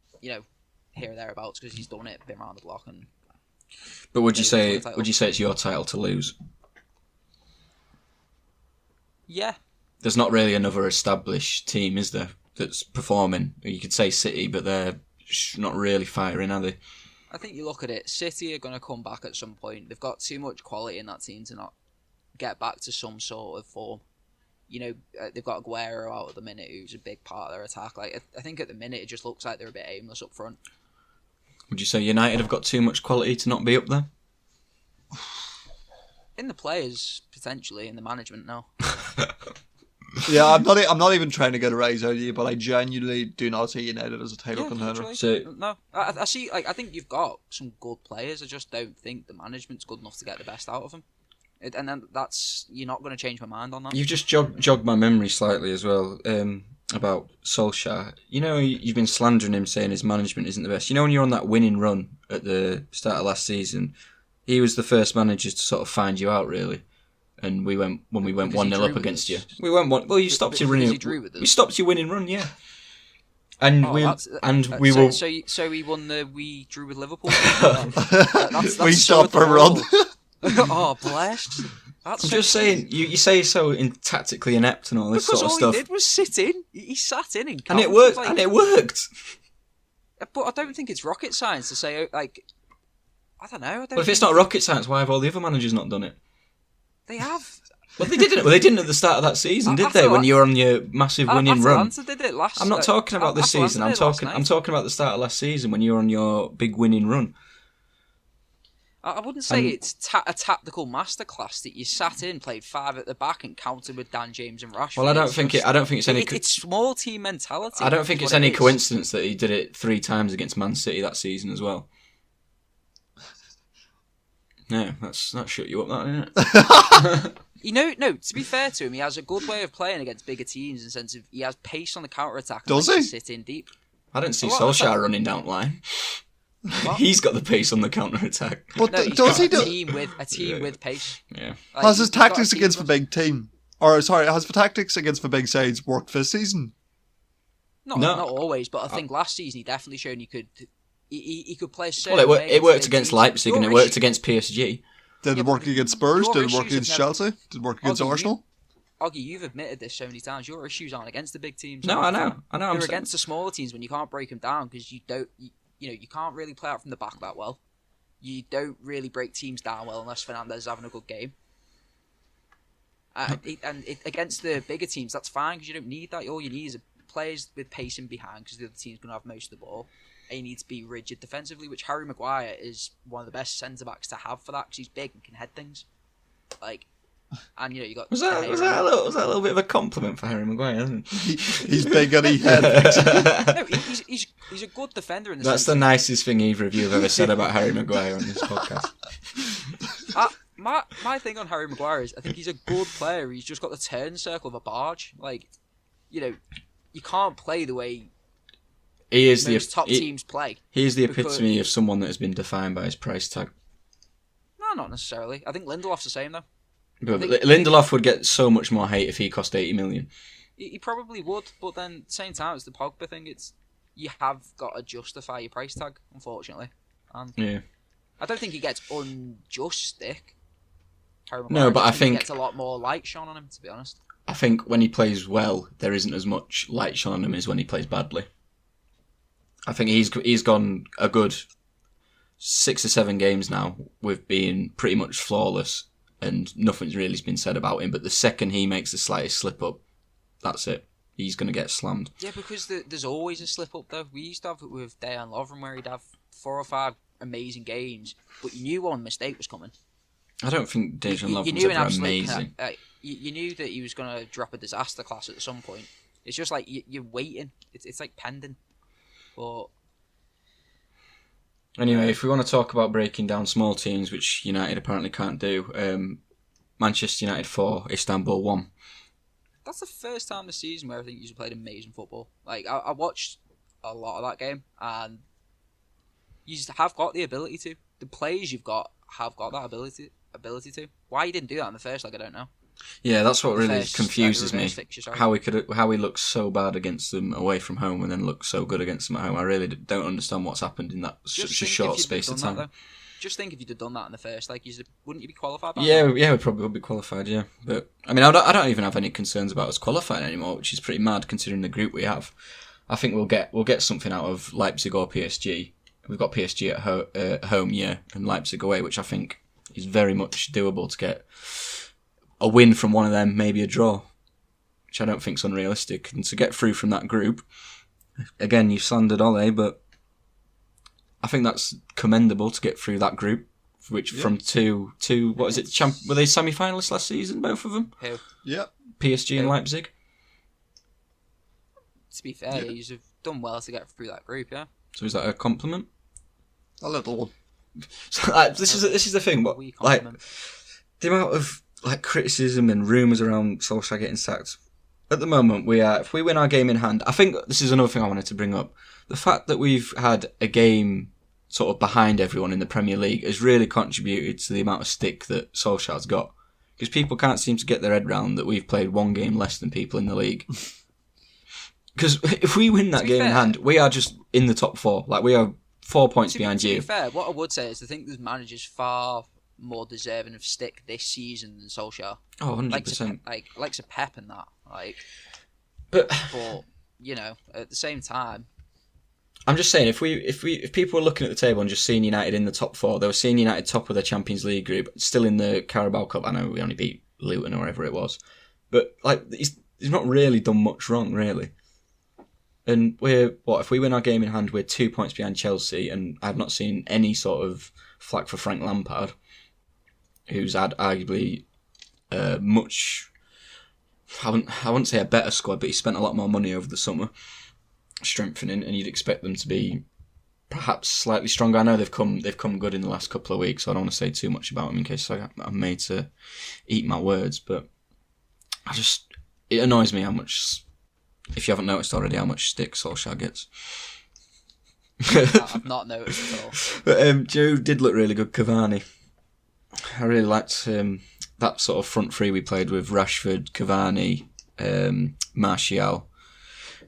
here or thereabouts because he's done it, been around the block. But would you say it's your title to lose? Yeah. there's not really another established team, is there, that's performing? You could say City, but they're not really firing, are they? I think you look at it, City are going to come back at some point. They've got too much quality in that team to not get back to some sort of form. You know, they've got Aguero out at the minute, who's a big part of their attack. Like, I think at the minute it just looks like they're a bit aimless up front. Would you say United have got too much quality to not be up there? In the players, potentially. In the management, no. Yeah, I'm not even trying to get a rise out of you, but I genuinely do not see United as a title contender. So, no, I see. Like, I think you've got some good players. I just don't think the management's good enough to get the best out of them. And then you're not going to change my mind on that. You've just jogged my memory slightly as well about Solskjaer. You know, you've been slandering him, saying his management isn't the best. You know, when you're on that winning run at the start of last season, he was the first manager to sort of find you out, really. And we went 1-0 up against you. We went one. Well, you stopped your winning. We stopped your winning run, yeah. And we were. So we won we drew with Liverpool. That's we stopped a run. Oh, blessed. I'm just saying, you say so tactically inept and all this because sort of stuff. Because all he did was sit in. He sat in and it worked. And it worked. But I don't think it's rocket science to say, like, I don't know. Well, if it's not rocket science, why have all the other managers not done it? They have. Well, they didn't. Well, they didn't at the start of that season, did they? When you were on your massive winning run. Did it last. I'm not talking about this season. I'm talking about the start of last season when you were on your big winning run. I wouldn't say it's a tactical masterclass that you sat in, played 5 at the back, and counted with Dan James and Rashford. Well, I don't think it's any. It's small team mentality. I don't think it's any coincidence that he did it 3 times against Man City that season as well. No, that shut you up, that, innit? No, to be fair to him, he has a good way of playing against bigger teams in the sense of he has pace on the counter-attack. Does he? Sit in deep. I don't see Solskjaer running down line. He's got the pace on the counter-attack. But no, does he do... A team with pace. Yeah. Like, has his tactics against the big team... has the tactics against the big sides worked this season? Not always, but I think last season he definitely showed he could... He could play so well, it worked against Leipzig and it worked against PSG. Did it work against Spurs? Did it work against Chelsea? Did it work against Arsenal? Oggy, you've admitted this so many times. Your issues aren't against the big teams. No, I know. They're against the smaller teams when you can't break them down because you don't... You can't really play out from the back that well. You don't really break teams down well unless Fernandes is having a good game. Against the bigger teams, that's fine because you don't need that. All you need is players with pacing behind because the other team's going to have most of the ball. And you need to be rigid defensively, which Harry Maguire is one of the best centre-backs to have for that because he's big and can head things. And you got... Was that a little bit of a compliment for Harry Maguire, isn't it? He's big and he heads. No, he's a good defender in the That's the nicest thing either of you have ever said about Harry Maguire on this podcast. My thing on Harry Maguire is I think he's a good player. He's just got the turn circle of a barge. You can't play the way most top teams play. He is the epitome of someone that has been defined by his price tag. No, not necessarily. I think Lindelof's the same though. But Lindelof would get so much more hate if he cost 80 million. He probably would, but then at the same time, it's the Pogba thing. You have got to justify your price tag, unfortunately. And yeah. I don't think he gets unjust stick. No, but I think he gets a lot more light shone on him, to be honest. I think when he plays well, there isn't as much light shone on him as when he plays badly. I think he's gone a good 6 or 7 games now with being pretty much flawless. And nothing's really been said about him. But the second he makes the slightest slip up, that's it. He's going to get slammed. Yeah, because there's always a slip up, though. We used to have it with Dejan Lovren, where he'd have 4 or 5 amazing games, but you knew one mistake was coming. I don't think Dejan Lovren was ever amazing. You knew that he was going to drop a disaster class at some point. It's just like you're waiting. It's like pending. But anyway, if we want to talk about breaking down small teams, which United apparently can't do, Manchester United 4, Istanbul 1. That's the first time this season where I think you've played amazing football. I watched a lot of that game, and you have got the ability to. The players you've got have got that ability to. Why you didn't do that in the first leg, I don't know. Yeah, that's what really confuses me. How we look so bad against them away from home and then look so good against them at home. I really don't understand what's happened in that such a short space of time. just think if you'd have done that in the first, like, wouldn't you be qualified? By Yeah, now? yeah, we probably would be qualified. Yeah, but I mean, I don't even have any concerns about us qualifying anymore, which is pretty mad considering the group we have. I think we'll get something out of Leipzig or PSG. We've got PSG at home, yeah, and Leipzig away, which I think is very much doable to get a win from one of them, maybe a draw, which I don't think is unrealistic. And to get through from that group, again, you've slandered Ole, but I think that's commendable to get through that group, which from two, what is it, were they semi-finalists last season, both of them? Who? Yeah. PSG and Leipzig? To be fair, you've done well to get through that group, yeah? So is that a compliment? A little one. So, this is the thing, but like the amount of like criticism and rumours around Solskjaer getting sacked. At the moment, if we win our game in hand, I think this is another thing I wanted to bring up. The fact that we've had a game sort of behind everyone in the Premier League has really contributed to the amount of stick that Solskjaer's got. Because people can't seem to get their head round that we've played one game less than people in the league. Because if we win that game in hand, we are just in the top 4. Like, we are 4 points behind you. To be fair, what I would say is I think there's managers far more deserving of stick this season than Solskjaer. Oh, 100%. Like a Pep and that. But you know, at the same time, I'm just saying, if people were looking at the table and just seeing United in the top 4, they were seeing United top of the Champions League group, still in the Carabao Cup. I know we only beat Luton or whatever it was, but like he's not really done much wrong, really. And if we win our game in hand, we're 2 points behind Chelsea, and I've not seen any sort of flack for Frank Lampard, who's had arguably much. I wouldn't say a better squad, but he spent a lot more money over the summer strengthening, and you'd expect them to be perhaps slightly stronger. I know they've come good in the last couple of weeks, so I don't want to say too much about them in case I'm made to eat my words. But it annoys me how much, if you haven't noticed already, how much stick Solskjaer gets. I've not noticed at all. But Joe did look really good, Cavani. I really liked that sort of front three we played with Rashford, Cavani, Martial,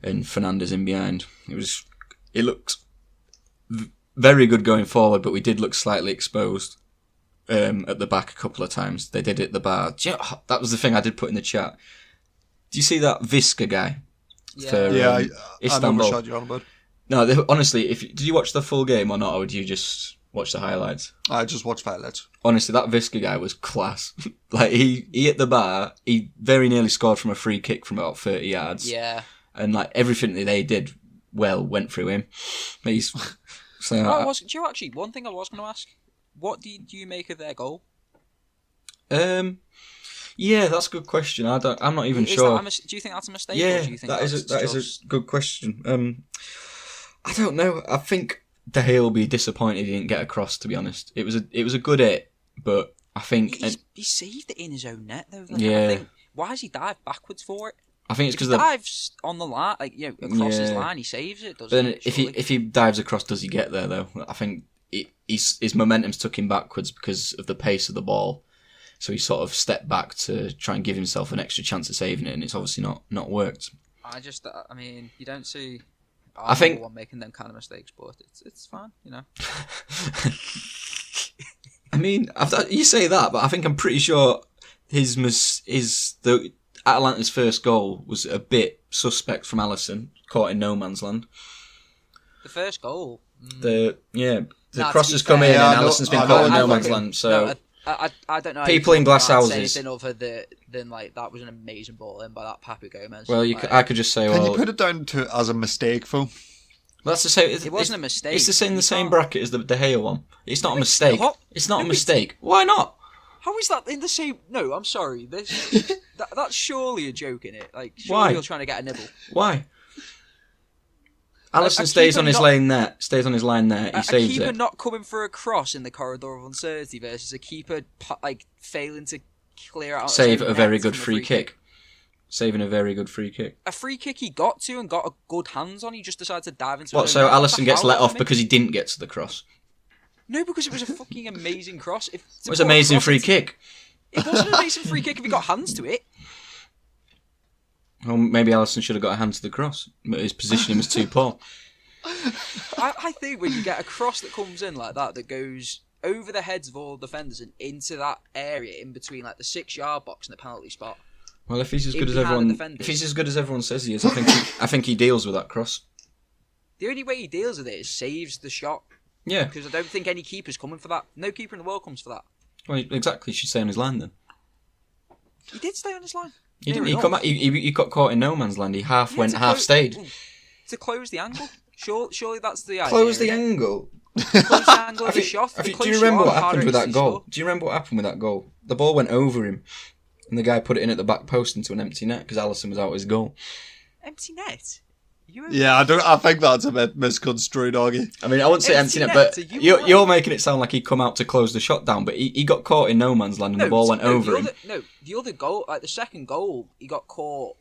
and Fernandes in behind. It looked very good going forward, but we did look slightly exposed at the back a couple of times. They did it at the bar. That was the thing I did put in the chat. Do you see that Visca guy? Yeah, I know what shot you're on about. No, honestly, did you watch the full game or not, or would you just watch the highlights? I just watched highlights. Honestly, that Visca guy was class. Like, he hit the bar, he very nearly scored from a free kick from about 30 yards. Yeah. And, like, everything that they did went through him. But he's... So, do you actually, one thing I was going to ask, what do you make of their goal? Yeah, that's a good question. I'm not even sure. Do you think that's a mistake? Yeah, or do you think that is a good question. I don't know. I think De Gea will be disappointed he didn't get across. To be honest, it was a good hit, but I think he saved it in his own net though. Yeah. Why has he dived backwards for it? I think it's because he dives on the line, across his line, he saves it. Doesn't he? If he dives across, does he get there though? I think his momentum's took him backwards because of the pace of the ball. So he sort of stepped back to try and give himself an extra chance of saving it, and it's obviously not worked. I mean, you don't see. I think one making them kind of mistakes, but it's fine, you know. I mean, you say that, but I think I'm pretty sure Atalanta's first goal was a bit suspect from Allisson, caught in no man's land. The first goal. The cross has come in, and Alisson's been caught in no man's land. So. I don't know. People in glass houses. Anything other than like that was an amazing ball in by that Papu Gomez. Well, I could just say, can you put it down to as a mistake, though? Well, that's the same. It wasn't a mistake. It's the same bracket as the De Gea one. It's not a mistake. It's not a mistake. Why not? How is that in the same? No, I'm sorry. That's surely a joke in it. Like, surely Why? You're trying to get a nibble. Why? Allisson stays on his line there. Stays on his line there. He saves it. A keeper not coming for a cross in the corridor of uncertainty versus a keeper failing to clear out. Save a very good free kick. Saving a very good free kick. A free kick he got to and got a good hands on. He just decided to dive into. What? So Allisson gets let off because he didn't get to the cross? No, because it was a fucking amazing cross. It was an amazing free kick. It wasn't an amazing free kick if he got hands to it. Well, maybe Allisson should have got a hand to the cross, but his positioning was too poor. I think when you get a cross that comes in like that goes over the heads of all the defenders and into that area in between like the 6-yard box and the penalty spot. Well, if he's as good as everyone says he is, I think he deals with that cross. The only way he deals with it is saves the shot. Yeah, because I don't think any keeper's coming for that. No keeper in the world comes for that. Well, exactly. He should stay on his line then. He did stay on his line. He didn't. He got caught in no man's land. He half stayed. To close the angle. Surely that's the idea. Close the angle. Close the angle of the shot. Do you remember what happened with that goal? Do you remember what happened with that goal? The ball went over him, and the guy put it in at the back post into an empty net because Allisson was out his goal. Empty net? Yeah, I think that's a bit misconstrued, Augie. I mean, I wouldn't say empty net, but you're making it sound like he'd come out to close the shot down, but he got caught in no man's land and the ball went over him. The other goal, like the second goal, he got caught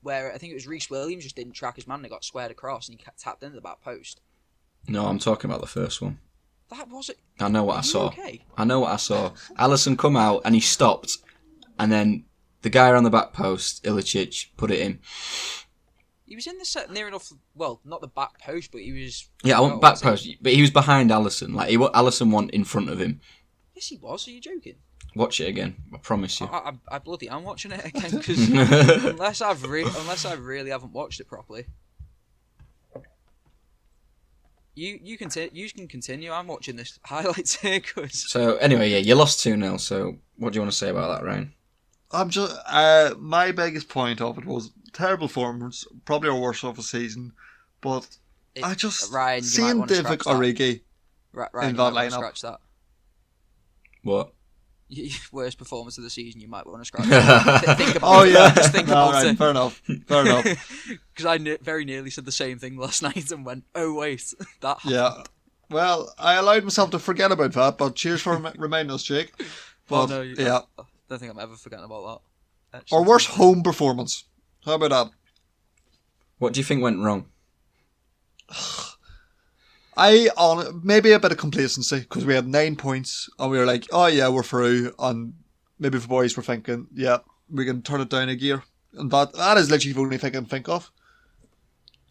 where I think it was Reece Williams just didn't track his man and it got squared across and he tapped into the back post. No, I'm talking about the first one. That was it. I know what I saw. Okay? I know what I saw. Allisson come out and he stopped, and then the guy around the back post, Ilicic, put it in. He was in the set near enough. Well, not the back post, but he was. Yeah, I want back post, but he was behind Allisson. Like Allisson went in front of him. Yes, he was. Are you joking? Watch it again. I promise you. I bloody am watching it again because unless I really haven't watched it properly. You can continue. I'm watching this highlights here. So anyway, yeah, you lost 2-0. So what do you want to say about that, Ryan? I'm just my biggest point of it was terrible performance, probably our worst of the season. But I just Ryan, seeing David Origi Ryan, in that lineup. Scratch that. What? Worst performance of the season. You might want to scratch that. Think about just think about it. Fair enough. Because I very nearly said the same thing last night and went, "Oh wait, that." Happened. Yeah. Well, I allowed myself to forget about that, but cheers for reminding us, Jake. But yeah, I don't think I'm ever forgetting about that. Our worst home performance. How about that? What do you think went wrong? Maybe a bit of complacency because we had 9 points and we were like, oh yeah, we're through, and maybe the boys were thinking, yeah, we can turn it down a gear, and that is literally the only thing I can think of.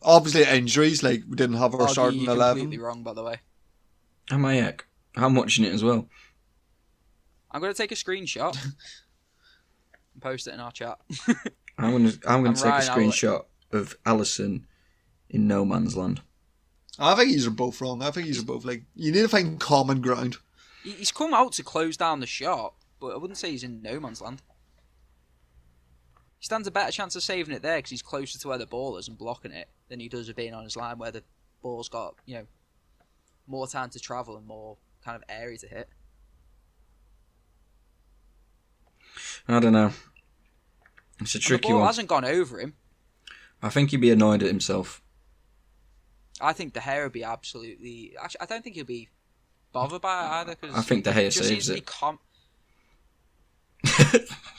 Obviously injuries, like we didn't have our starting 11. Completely wrong, by the way. Am I heck? I'm watching it as well. I'm going to take a screenshot and post it in our chat. I'm going to take a screenshot of Allisson in no man's land. I think these are both wrong. I think these are both like, you need to find common ground. He's come out to close down the shot, but I wouldn't say he's in no man's land. He stands a better chance of saving it there because he's closer to where the ball is and blocking it than he does of being on his line where the ball's got, more time to travel and more kind of area to hit. I don't know. It's a tricky one. The ball hasn't gone over him. I think he'd be annoyed at himself. I think De Gea would be absolutely... Actually, I don't think he'll be bothered by it either. Cause I think De Gea saves it.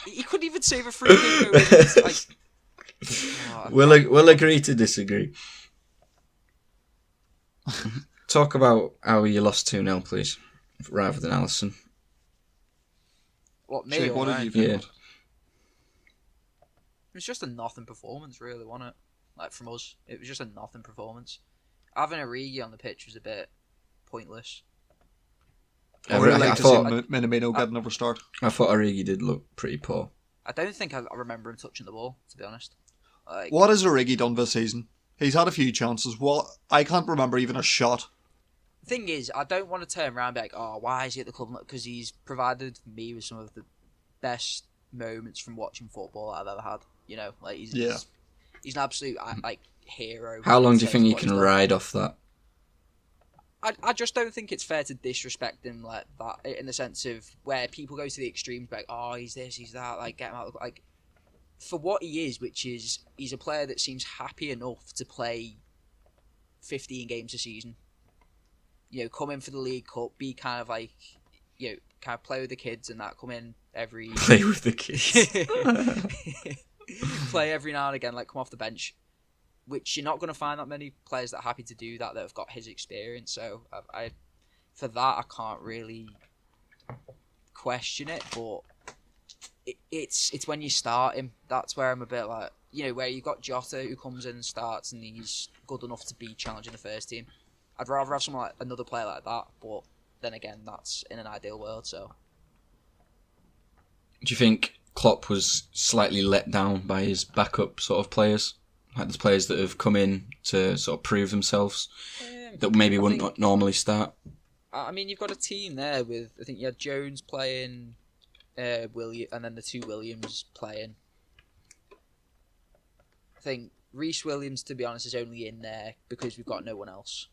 He couldn't even save a free kick. We'll agree to disagree. Talk about how you lost 2-0, please, rather than Allisson. What, me Jake, or what Ryan? did you think? Yeah. It was just a nothing performance, really, wasn't it? Like, from us. It was just a nothing performance. Having Origi on the pitch was a bit pointless. I really like to see Minamino get another start. I thought Origi did look pretty poor. I don't think I remember him touching the ball, to be honest. What has Origi done this season? He's had a few chances. I can't remember even a shot. The thing is, I don't want to turn around and be like, oh, why is he at the club? Because he's provided me with some of the best moments from watching football I've ever had. He's an absolute hero. How long do you think you can ride off that? I just don't think it's fair to disrespect him like that, in the sense of where people go to the extremes, like, oh, he's this, he's that, like, get him out. Like, for what he is, which is, he's a player that seems happy enough to play 15 games a season. Come in for the League Cup, be kind of like, kind of play with the kids and that, come in every... Play with the kids. Play every now and again, like, come off the bench. Which you're not going to find that many players that are happy to do that have got his experience. So for that, I can't really question it. But it's when you start him, that's where I'm a bit like, where you got Jota who comes in and starts and he's good enough to be challenging the first team. I'd rather have someone like another player like that. But then again, that's in an ideal world. So, do you think Klopp was slightly let down by his backup sort of players? Like there's players that have come in to sort of prove themselves that maybe wouldn't normally start. I mean, you've got a team there with, I think you had Jones playing, William, and then the two Williams playing. I think Reece Williams, to be honest, is only in there because we've got no one else.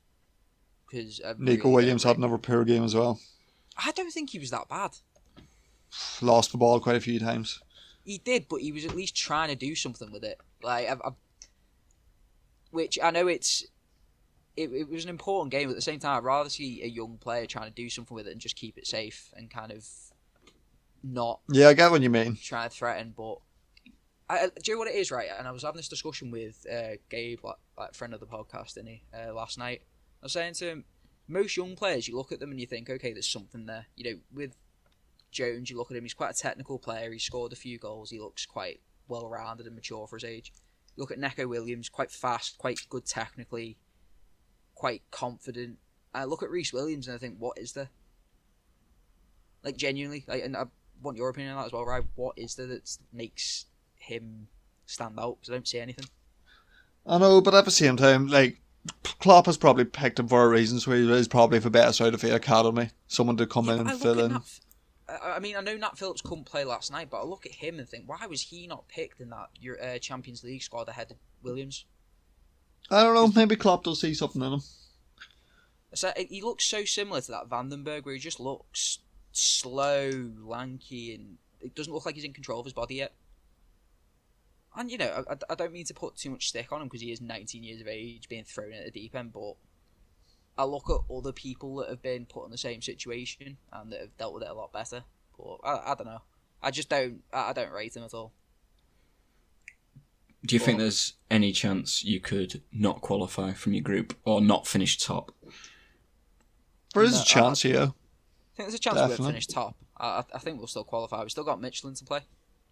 Because Nico Williams had another poor game as well. I don't think he was that bad. Lost the ball quite a few times. He did, but he was at least trying to do something with it. Like, which I know it was an important game, but at the same time, I'd rather see a young player trying to do something with it and just keep it safe and kind of not. Yeah, I get what you mean. Trying to threaten, but do you know what it is, right? And I was having this discussion with Gabe, like friend of the podcast, didn't he, last night. I was saying to him, most young players, you look at them and you think, okay, there's something there. You know, with Jones, you look at him, he's quite a technical player. He scored a few goals. He looks quite well-rounded and mature for his age. You look at Neco Williams, quite fast, quite good technically, quite confident. I look at Reece Williams and I think, what is there? Like, genuinely, like, and I want your opinion on that as well, right? What is there that makes him stand out? Because I don't see anything. I know, but at the same time, like, Klopp has probably picked him for a reason, so he is probably the best out of the academy. Someone to come in and fill in. I mean, I know Nat Phillips couldn't play last night, but I look at him and think, why was he not picked in that Champions League squad ahead of Williams? I don't know, maybe Klopp does see something in him. So he looks so similar to that Vandenberg, where he just looks slow, lanky, and it doesn't look like he's in control of his body yet. And, you know, I don't mean to put too much stick on him because he is 19 years of age, being thrown at the deep end, but I look at other people that have been put in the same situation and that have dealt with it a lot better. But I don't know. I don't rate him at all. Do you think there's any chance you could not qualify from your group or not finish top? There is a chance, yeah. I think there's a chance we'll finish top. I think we'll still qualify. We've still got Michelin to play.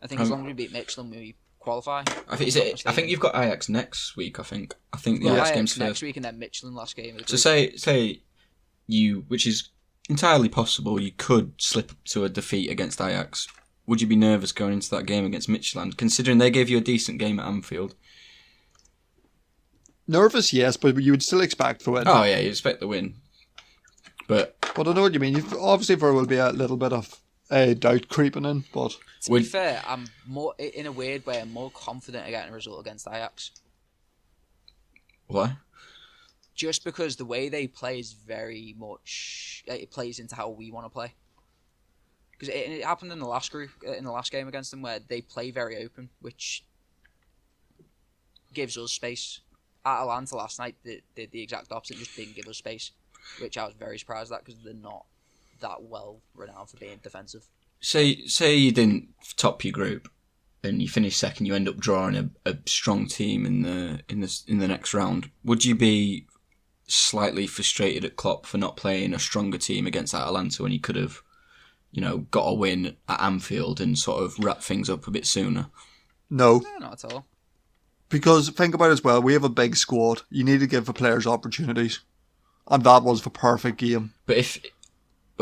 I think as long as we beat Michelin, we qualify. I think you've got Ajax next week. I think the Ajax game's first next week and then Michelin last game. So say you, which is entirely possible, you could slip to a defeat against Ajax. Would you be nervous going into that game against Michelin, considering they gave you a decent game at Anfield? Nervous, yes, but you would still expect the win. Oh yeah, you expect the win. But I know what you mean. Obviously, there will be a little bit of doubt creeping in, but to be fair, I'm more, in a weird way, I'm more confident of getting a result against Ajax. Why? Just because the way they play is very much, it plays into how we want to play. Because it happened in the last game against them, where they play very open, which gives us space. Atalanta last night did the exact opposite, just didn't give us space, which I was very surprised at because they're not that well renowned for being defensive. Say you didn't top your group and you finish second, you end up drawing a strong team in the next round. Would you be slightly frustrated at Klopp for not playing a stronger team against Atalanta when he could have, got a win at Anfield and sort of wrap things up a bit sooner? No, not at all. Because think about it as well, we have a big squad. You need to give the players opportunities, and that was the perfect game. But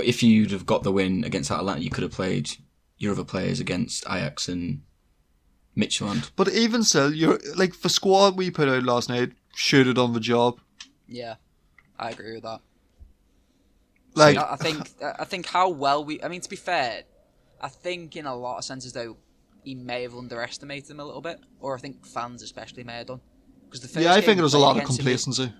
if you'd have got the win against Atalanta, you could have played your other players against Ajax and Michelin. But even still, you're like the squad we put out last night should have done the job. Yeah, I agree with that. Like, I think how well we. I mean, to be fair, I think in a lot of senses though, he may have underestimated them a little bit, or I think fans especially may have done. Because I think it was a lot of complacency.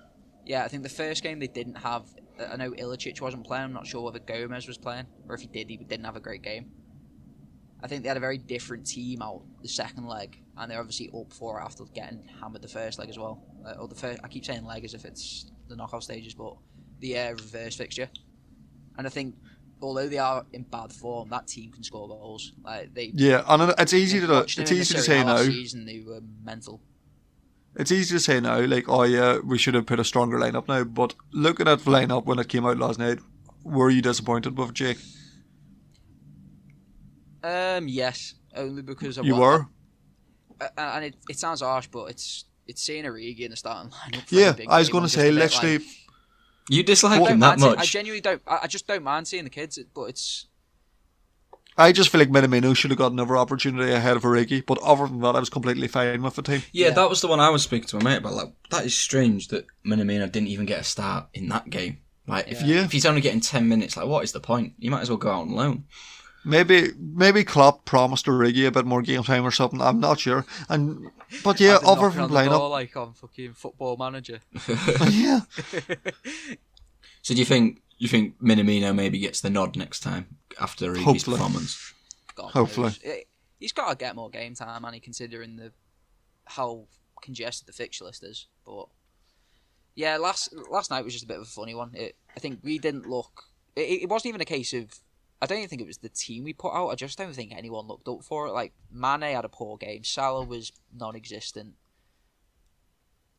Yeah, I think the first game they didn't have. I know Ilicic wasn't playing. I'm not sure whether Gomez was playing, or if he didn't have a great game. I think they had a very different team out the second leg, and they're obviously up for it after getting hammered the first leg as well. Or the first, I keep saying leg as if it's the knockout stages, but the reverse fixture. And I think, although they are in bad form, that team can score goals. And it's easy to say now. Season, they were mental. It's easy to say now, like, oh yeah, we should have put a stronger lineup now. But looking at the lineup when it came out last night, were you disappointed with Jake? Yes, only because you were. And it sounds harsh, but it's seeing Origi in the starting lineup. Yeah, I was going to say literally. You dislike I him don't that mind much? I genuinely don't. I just don't mind seeing the kids, but it's. I just feel like Minamino should have got another opportunity ahead of Origi, but other than that, I was completely fine with the team. Yeah, Yeah. that was the one I was speaking to my mate about. Like, that is strange that Minamino didn't even get a start in that game. Like, if he's only getting 10 minutes, like, what is the point? You might as well go out on loan. Maybe Klopp promised Origi a bit more game time or something. I'm not sure. But yeah, I've been other knocking than on the door lineup, like on fucking Football Manager. yeah. So do you think Minamino maybe gets the nod next time after Origi's Hopefully. performance? God Hopefully. knows. He's got to get more game time, and considering how congested the fixture list is. But yeah, last night was just a bit of a funny one. I think we didn't look. It wasn't even a case of. I don't even think it was the team we put out. I just don't think anyone looked up for it. Like Mane had a poor game. Salah was non-existent.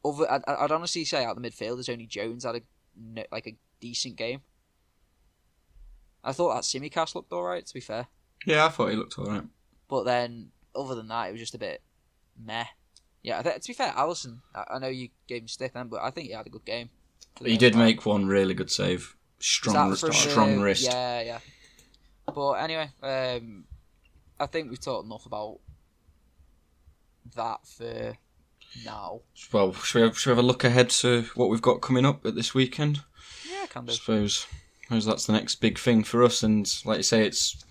I'd honestly say out of the midfielders, only Jones had a decent game. I thought that Simicast looked alright, to be fair. Yeah, I thought he looked alright. But then, other than that, it was just a bit meh. Yeah, to be fair, Allisson, I know you gave him stick then, but I think he had a good game. He did make one really good save. Strong wrist. Yeah. But anyway, I think we've talked enough about that for now. Well, should we have a look ahead to what we've got coming up at this weekend? Yeah, can do. I suppose that's the next big thing for us, and like you say, it's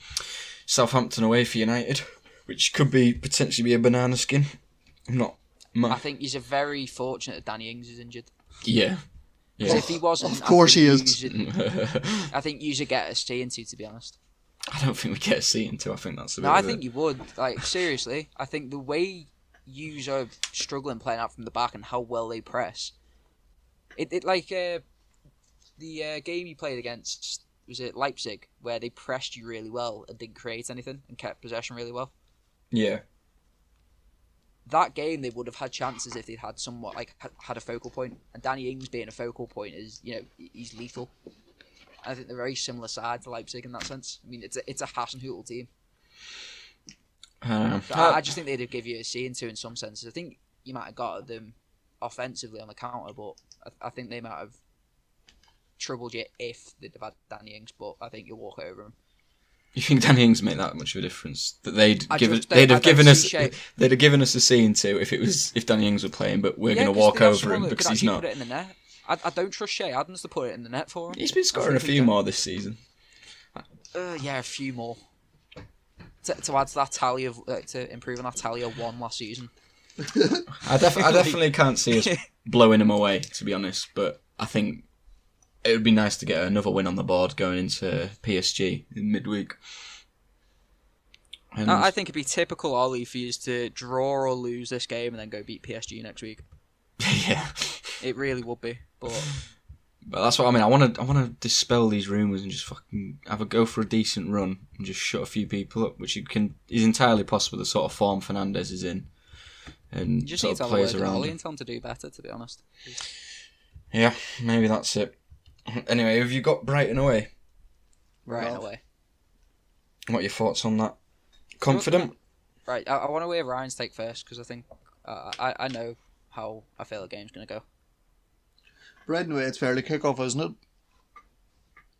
Southampton away for United, which could potentially be a banana skin. I think he's very fortunate that Danny Ings is injured. Yeah. Because if he wasn't, Of course he is. I think you should get a stay into, to be honest. I don't think we get a seat into. I think that's a bit. No, I think you would. Like seriously, I think the way yous are struggling playing out from the back and how well they press, it like the game you played against, was it Leipzig, where they pressed you really well and didn't create anything and kept possession really well. Yeah. That game they would have had chances if they'd had somewhat had a focal point, and Danny Ings being a focal point is, he's lethal. I think they're very similar side to Leipzig in that sense. I mean, it's a Hasenhüttl team. I just think they'd give you a C into in some senses. I think you might have got at them offensively on the counter, but I think they might have troubled you if they'd have had Danny Ings. But I think you'll walk over them. You think Danny Ings made that much of a difference? That they'd have given us a C into if Danny Ings were playing, but we're going to walk over him because he's not. Put it in the net. I don't trust Shea Adams to put it in the net for him. He's been scoring a few more this season. Yeah, a few more. To add to that tally of to improve on that tally of one last season. I definitely can't see us blowing him away, to be honest. But I think it would be nice to get another win on the board going into PSG in midweek. And I think it'd be typical Ollie for you to draw or lose this game and then go beat PSG next week. Yeah, it really would be. But that's what I mean. I want to dispel these rumours and just fucking have a go for a decent run and just shut a few people up, which is entirely possible. The sort of form Fernandes is in, and you just sort need to of have a plays word with around Ollie him. and tell him to do better. To be honest. Yeah, maybe that's it. Anyway, have you got Brighton away? Right away. What are your thoughts on that? Confident? Right, I want to hear Ryan's take first because I think I know how I feel the game's going to go. Brighton away, it's fairly kick-off, isn't it?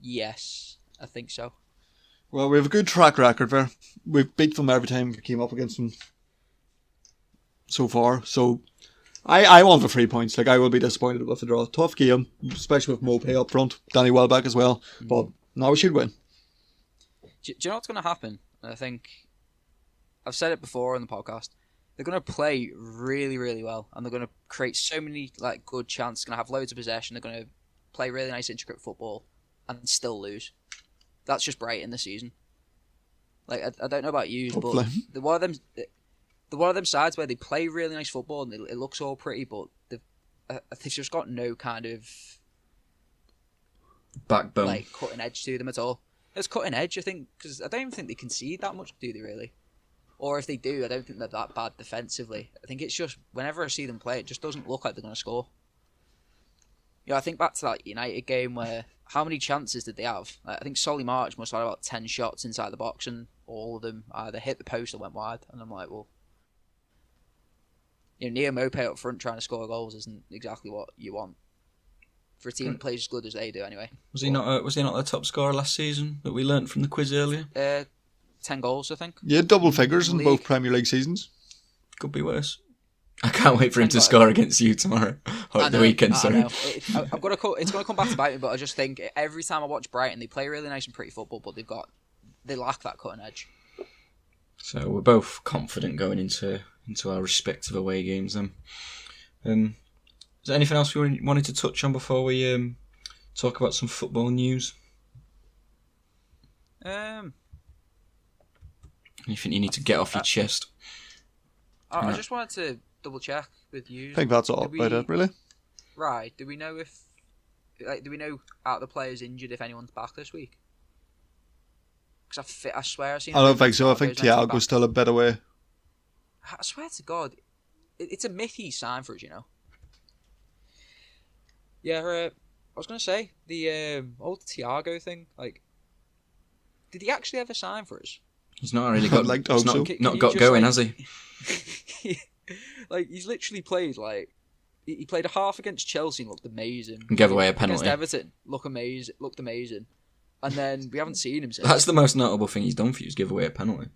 Yes, I think so. Well, we have a good track record there. We've beat them every time we came up against them so far. So I want the 3 points. I will be disappointed with the draw. Tough game, especially with Mopay up front. Danny Welbeck as well. But now we should win. Do you know what's going to happen? I think I've said it before on the podcast. They're going to play really, really well, and they're going to create so many good chances. They're going to have loads of possession. They're going to play really nice, intricate football, and still lose. That's just Brighton this season. I don't know about you, but they're one of them sides where they play really nice football and it looks all pretty, but they've just got no kind of backbone, cutting edge to them at all. It's cutting edge, I think, because I don't even think they concede that much, do they really? Or if they do, I don't think they're that bad defensively. I think it's just, whenever I see them play, it just doesn't look like they're going to score. I think back to that United game where, how many chances did they have? I think Solly March must have had about 10 shots inside the box, and all of them either hit the post or went wide. And I'm like, well, Neo Mopay up front trying to score goals isn't exactly what you want for a team that plays as good as they do anyway. Was he not the top scorer last season that we learnt from the quiz earlier? 10 goals, I think. Yeah, double figures in both Premier League seasons. Could be worse. I can't wait for him to score against you tomorrow. Or the weekend, sorry. It's going to come back to bite me, but I just think every time I watch Brighton, they play really nice and pretty football, but they lack that cutting edge. So we're both confident going into our respective away games then. Is there anything else we wanted to touch on before we talk about some football news? Anything you need to get off your chest? I just wanted to double check with you. I think that's all about it, really. Right. Do we know do we know out of the players injured if anyone's back this week? Because I swear I've seen. I don't think so. I think Thiago's still a bit away. I swear to God, it's a myth he's signed for us, you know. Yeah, I was going to say, the old Thiago thing, like, did he actually ever sign for us? He's not really got, like, he's not got going, has he? Like, he's literally played, like, he played a half against Chelsea and looked amazing. And gave away a penalty. Against Everton, looked amazing. And then we haven't seen him since. That's the most notable thing he's done for you, is give away a penalty.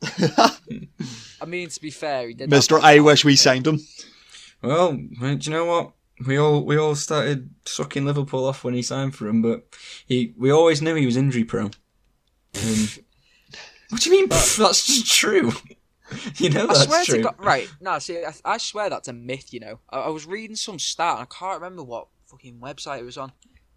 I mean, to be fair, he did. Mr. I wish we signed him. Well, do you know what? We all started sucking Liverpool off when he signed for him, but we always knew he was injury prone. What do you mean? That's just true. You know that's true. Right? No, see, I swear that's a myth. You know, I was reading some stat, and I can't remember what fucking website it was on,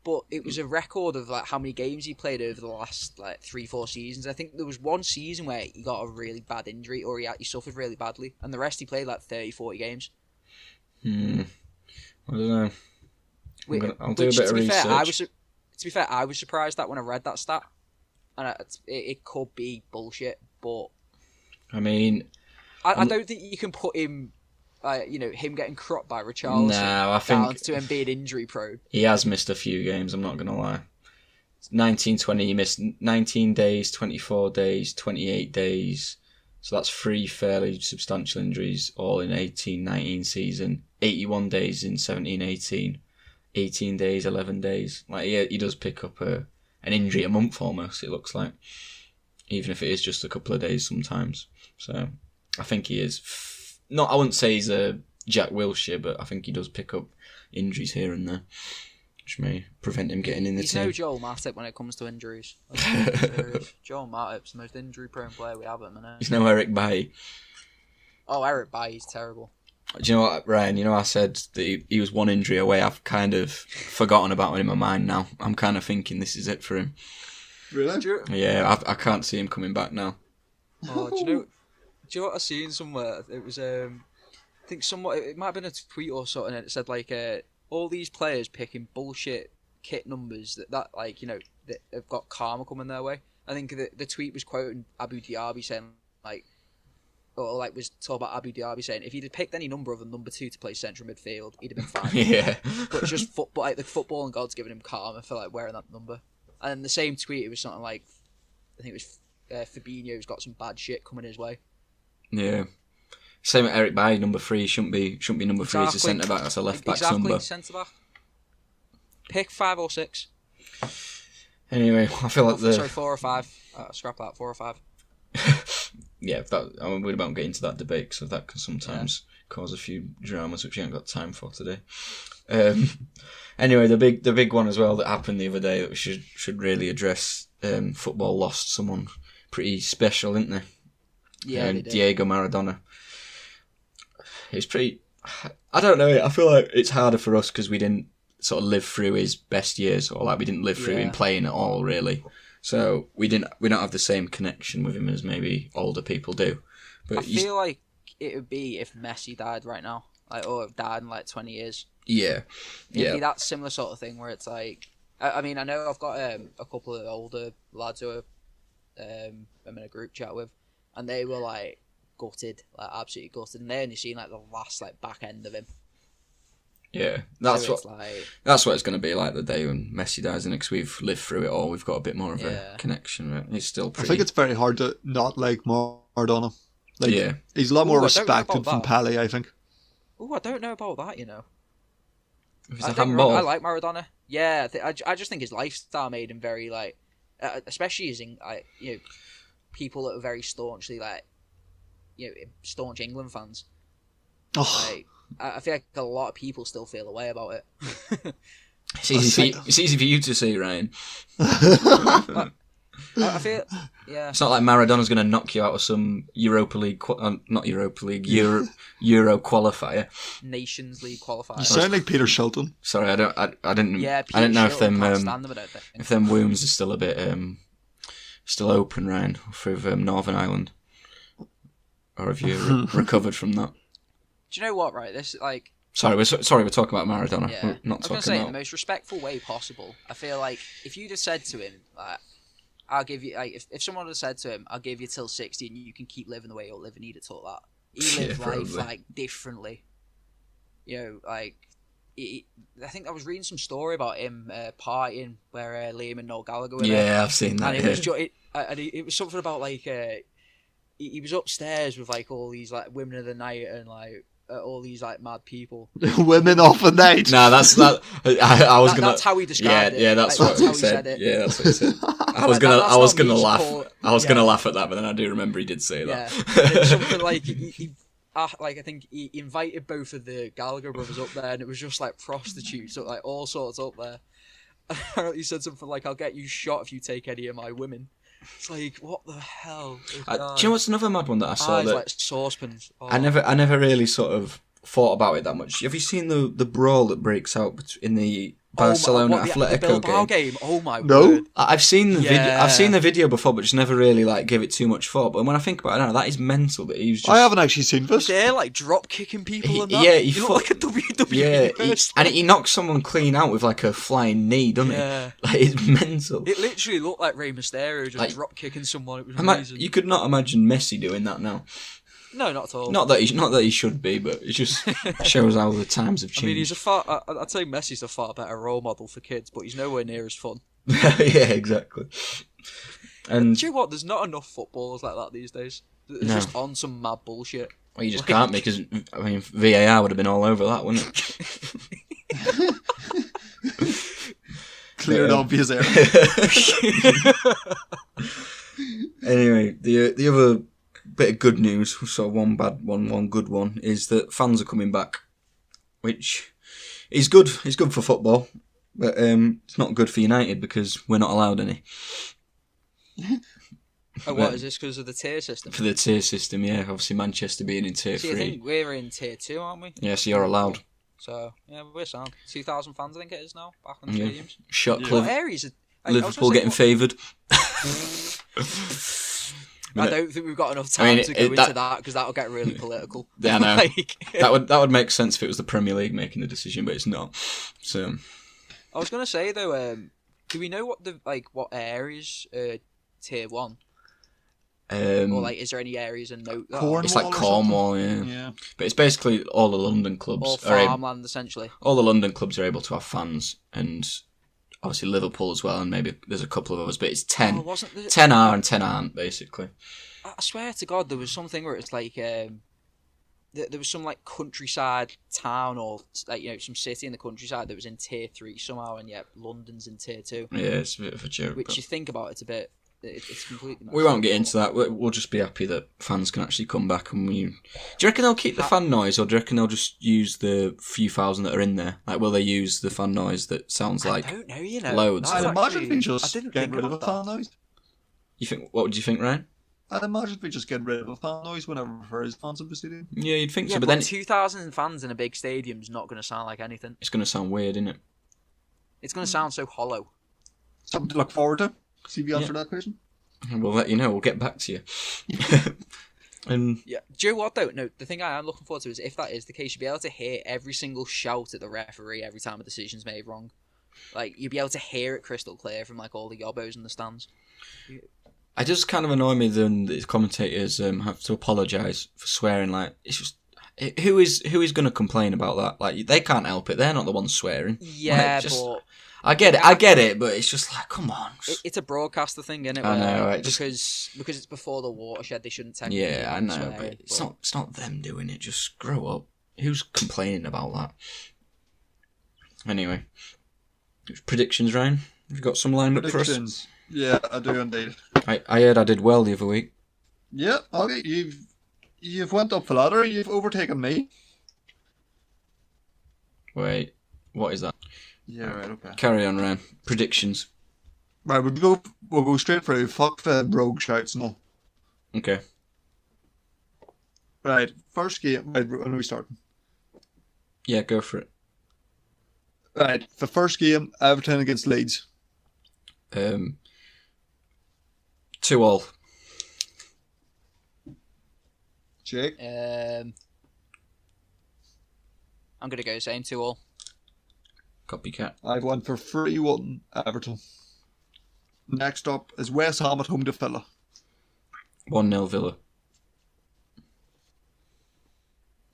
but it was a record of like how many games he played over the last like 3-4 seasons. I think there was one season where he got a really bad injury, or he suffered really badly, and the rest he played like 30-40 games. I don't know. I'll do a bit of research. To be fair, I was surprised that when I read that stat, and it could be bullshit, but I mean, I don't think you can put him, him getting cropped by Richarlison down to him being injury prone. He has missed a few games. I'm not gonna lie. 19-20, he missed 19 days, 24 days, 28 days. So that's 3 fairly substantial injuries, all in 18-19 season. 81 days in 17-18. 18 days, 11 days. Like, yeah, he does pick up an injury a month almost, it looks like. Even if it is just a couple of days sometimes. So, I think he is... I wouldn't say he's a Jack Wilshere, but I think he does pick up injuries here and there, which may prevent him getting in the team. He's no Joel Matip when it comes to injuries. Joel Matip's the most injury-prone player we have at the minute. He's no Eric Bailly. Oh, Eric Bailly's terrible. Do you know what, Ryan? You know, I said that he was one injury away. I've kind of forgotten about him in my mind now. I'm kind of thinking this is it for him. Really? Yeah, I can't see him coming back now. Oh, do you know what I seen somewhere? It was, I think it might have been a tweet or something, and it said, like, all these players picking bullshit kit numbers that like, you know, that have got karma coming their way. I think the tweet was quoting Abu Dhabi saying, like, was talking about Abu Dhabi saying if he'd have picked any number other than number 2 to play central midfield, he'd have been fine. Yeah. But it's just football, like the football and God's giving him karma for like wearing that number. And in the same tweet, it was something like, I think it was Fabinho's got some bad shit coming his way. Yeah. Same with Eric Bailly, number 3 shouldn't be number 3 as a centre back. That's a left back's number. Exactly, centre back. Pick 5 or 6. Anyway, I feel like 4 or 5. Scrap that, 4 or 5. Yeah, I'm worried about getting into that debate, so that can sometimes cause a few dramas, which we haven't got time for today. Anyway, the big one as well that happened the other day that we should really address. Football lost someone pretty special, didn't they? Yeah, they did. Diego Maradona. It's pretty. I don't know. I feel like it's harder for us because we didn't sort of live through his best years, or like we didn't live through him playing at all, really. So we don't have the same connection with him as maybe older people do. But I feel like it would be if Messi died right now, like, or died in like 20 years. Yeah, It'd be that similar sort of thing where it's like, I mean, I know I've got a couple of older lads who I'm in a group chat with, and they were like gutted, like absolutely gutted, and they only seen like the last like back end of him. Yeah, that's what it's going to be like the day when Messi dies, and because we've lived through it all, we've got a bit more of a connection. Right? He's still pretty... I think it's very hard to not like Maradona. Like, yeah, he's a lot more respected from Pele, I think. Oh, I don't know about that, you know. If it's a handball. I like Maradona. Yeah, I just think his lifestyle made him very like, especially using people that are very staunchly staunch England fans. Oh. Like, I feel like a lot of people still feel a way about it. It's easy for you to see, Ryan. I feel, yeah. It's not like Maradona's going to knock you out of some Europa League, not Europa League, Euro qualifier. Nations League qualifier. You sound like Peter Shilton. Sorry, I didn't. Yeah, I didn't know Shilton can't stand them, I don't think. if them wombs are still a bit still open, Ryan, through Northern Ireland, or have you recovered from that? Do you know what? Right, this like. Sorry, we're talking about Maradona. Yeah. We're not I was talking say, about in the most respectful way possible. I feel like if you'd have said to him, like, I'll give you, like, if someone had said to him, I'll give you till 60 and you can keep living the way you're living, he'd have taught that. He lived life, like, differently. You know, like, I think I was reading some story about him partying where Liam and Noel Gallagher were there. I've seen that. And it was something about, like, he was upstairs with, like, all these, like, women of the night and, like, all these like mad people. Women off a night. No, that's that. I was gonna. That's how he described it. Yeah, that's like, what he he said. said. Yeah, that's what he said. I was gonna laugh. I was gonna laugh at that, but then I do remember he did say that. Yeah, it was something like I think he invited both of the Gallagher brothers up there, and it was just like prostitutes, so, like all sorts up there. He said something like, "I'll get you shot if you take any of my women." It's like, what the hell? Do you know what's another mad one that I saw? Eyes That like saucepans. Oh. I never really sort of thought about it that much. Have you seen the brawl that breaks out in the Barcelona Atletico the Bilbao game? Oh my No. word! I've seen the video. Yeah. I've seen the video before, but just never really like give it too much thought. But when I think about it now, that is mental. That he was just. I haven't actually seen this. They're like drop kicking people and that. Yeah, he looked like a WWE and he knocked someone clean out with like a flying knee, doesn't Yeah. he? Like it's mental. It literally looked like Rey Mysterio just Like, drop kicking someone. It was amazing. You could not imagine Messi doing that now. No, not at all. Not that he should be, but it just shows how the times have changed. I mean, I'd say Messi's a far better role model for kids, but he's nowhere near as fun. Yeah, exactly. And Do you know what? There's not enough footballers like that these days. It's just on some mad bullshit. Well, you just can't because I mean VAR would have been all over that, wouldn't it? and obvious error. Anyway, the other bit of good news, so one bad one, one good one, is that fans are coming back, which is good. It's good for football, but it's not good for United because we're not allowed any. Oh, what is this? Because of the tier system? For the tier system, yeah. Obviously, Manchester being in tier 3. I think we're in tier 2, aren't we? Yeah, so you're allowed. So, yeah, we're sound. 2,000 fans, I think it is now, back in the stadiums. Shot What areas are... Liverpool getting favoured. I don't think we've got enough time to go into that because that'll get really political. Yeah, I know. that would make sense if it was the Premier League making the decision, but it's not. So I was gonna say though, do we know what areas tier 1? Or is there any areas in note? It's like Cornwall, yeah. But it's basically all the London clubs. All farmland, essentially. All the London clubs are able to have fans, and obviously Liverpool as well, and maybe there's a couple of others, but it's 10. 10 are and 10 aren't, basically. I swear to God, there was something where it's like... there was some like countryside town or some city in the countryside that was in tier 3 somehow, and yet London's in tier 2. Yeah, it's a bit of a joke. Which you think about, it's a bit... It's completely... We won't get into that. We'll just be happy that fans can actually come back. And do you reckon they'll keep the fan noise, or do you reckon they'll just use the few thousand that are in there? Like, will they use the fan noise that sounds like... I don't know, loads? I'd imagine we just get get rid of a fan noise. What would you think, Ryan? I'd imagine we just get rid of a fan noise whenever there is fans in the stadium. Yeah, you'd think so, but then 2,000 fans in a big stadium's not going to sound like anything. It's going to sound weird, isn't it? It's going to sound so hollow. Something to look forward to. See if you answer that question. We'll let you know. We'll get back to you. And yeah, do you know what though? No, the thing I am looking forward to is if that is the case, you'll be able to hear every single shout at the referee every time a decision's made wrong. Like you'll be able to hear it crystal clear from like all the yobbos in the stands. It just kind of annoy me then that the commentators have to apologise for swearing. Like it's just who is going to complain about that? Like they can't help it. They're not the ones swearing. Yeah, like, but. I get it, but it's just like, come on. It's a broadcaster thing, isn't it? I know, right? Because it's before the watershed, they shouldn't technically. Yeah, I know, but it's not them doing it. Just grow up. Who's complaining about that? Anyway, predictions, Ryan. Have you got some lined up for us? Predictions. Yeah, I do indeed. I heard I did well the other week. Yeah, okay, you've went up the ladder. You've overtaken me. Wait, what is that? Yeah, right. Okay. Carry on, Ryan. Predictions. Right, we'll go straight through. Fuck the rogue shouts and all. Okay. Right, first game. Right, when are we starting? Yeah, go for it. Right, the first game, Everton against Leeds. 2-2. Jake? I'm going to go same 2-2. Copycat. I've won for 3-1 Everton. Next up is West Ham at home to Villa. 1-0 Villa.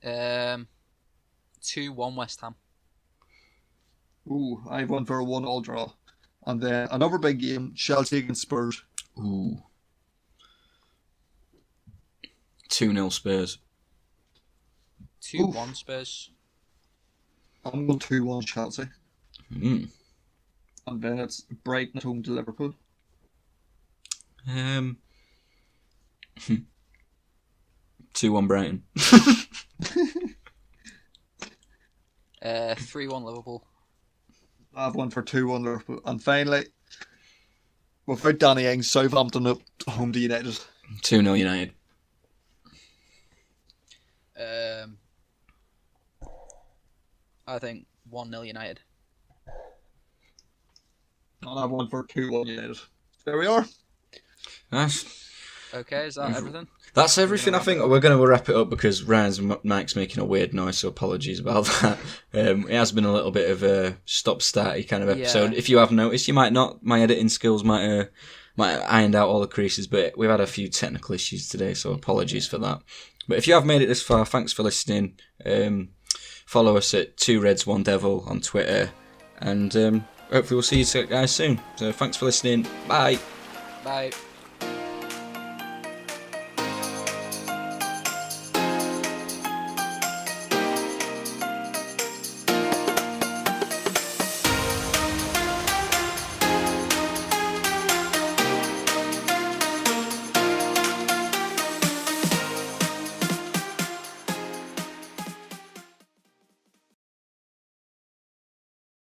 2-1 West Ham. Ooh, I've won for a 1-1 draw. And then another big game, Chelsea against Spurs. Ooh. 2-0 Spurs. 2-1 Spurs. I'm going 2-1 Chelsea. Mm. And then it's Brighton at home to Liverpool. 2-1 Brighton. 3-1 Liverpool. I've won for 2-1 Liverpool. And finally, without Danny Ings, Southampton at home to United. 2-0 United. I think 1-0 United. And I've won for 2-1 United. There we are. Nice. Okay, is that everything? That's everything. I think we're going to wrap it up because Ryan's mic's making a weird noise, so apologies about that. It has been a little bit of a stop-starty kind of episode. Yeah. If you have noticed, you might not. My editing skills might have ironed out all the creases, but we've had a few technical issues today, so apologies for that. But if you have made it this far, thanks for listening. Follow us at 2Reds1Devil on Twitter, and hopefully we'll see you guys soon. So thanks for listening. Bye. Bye.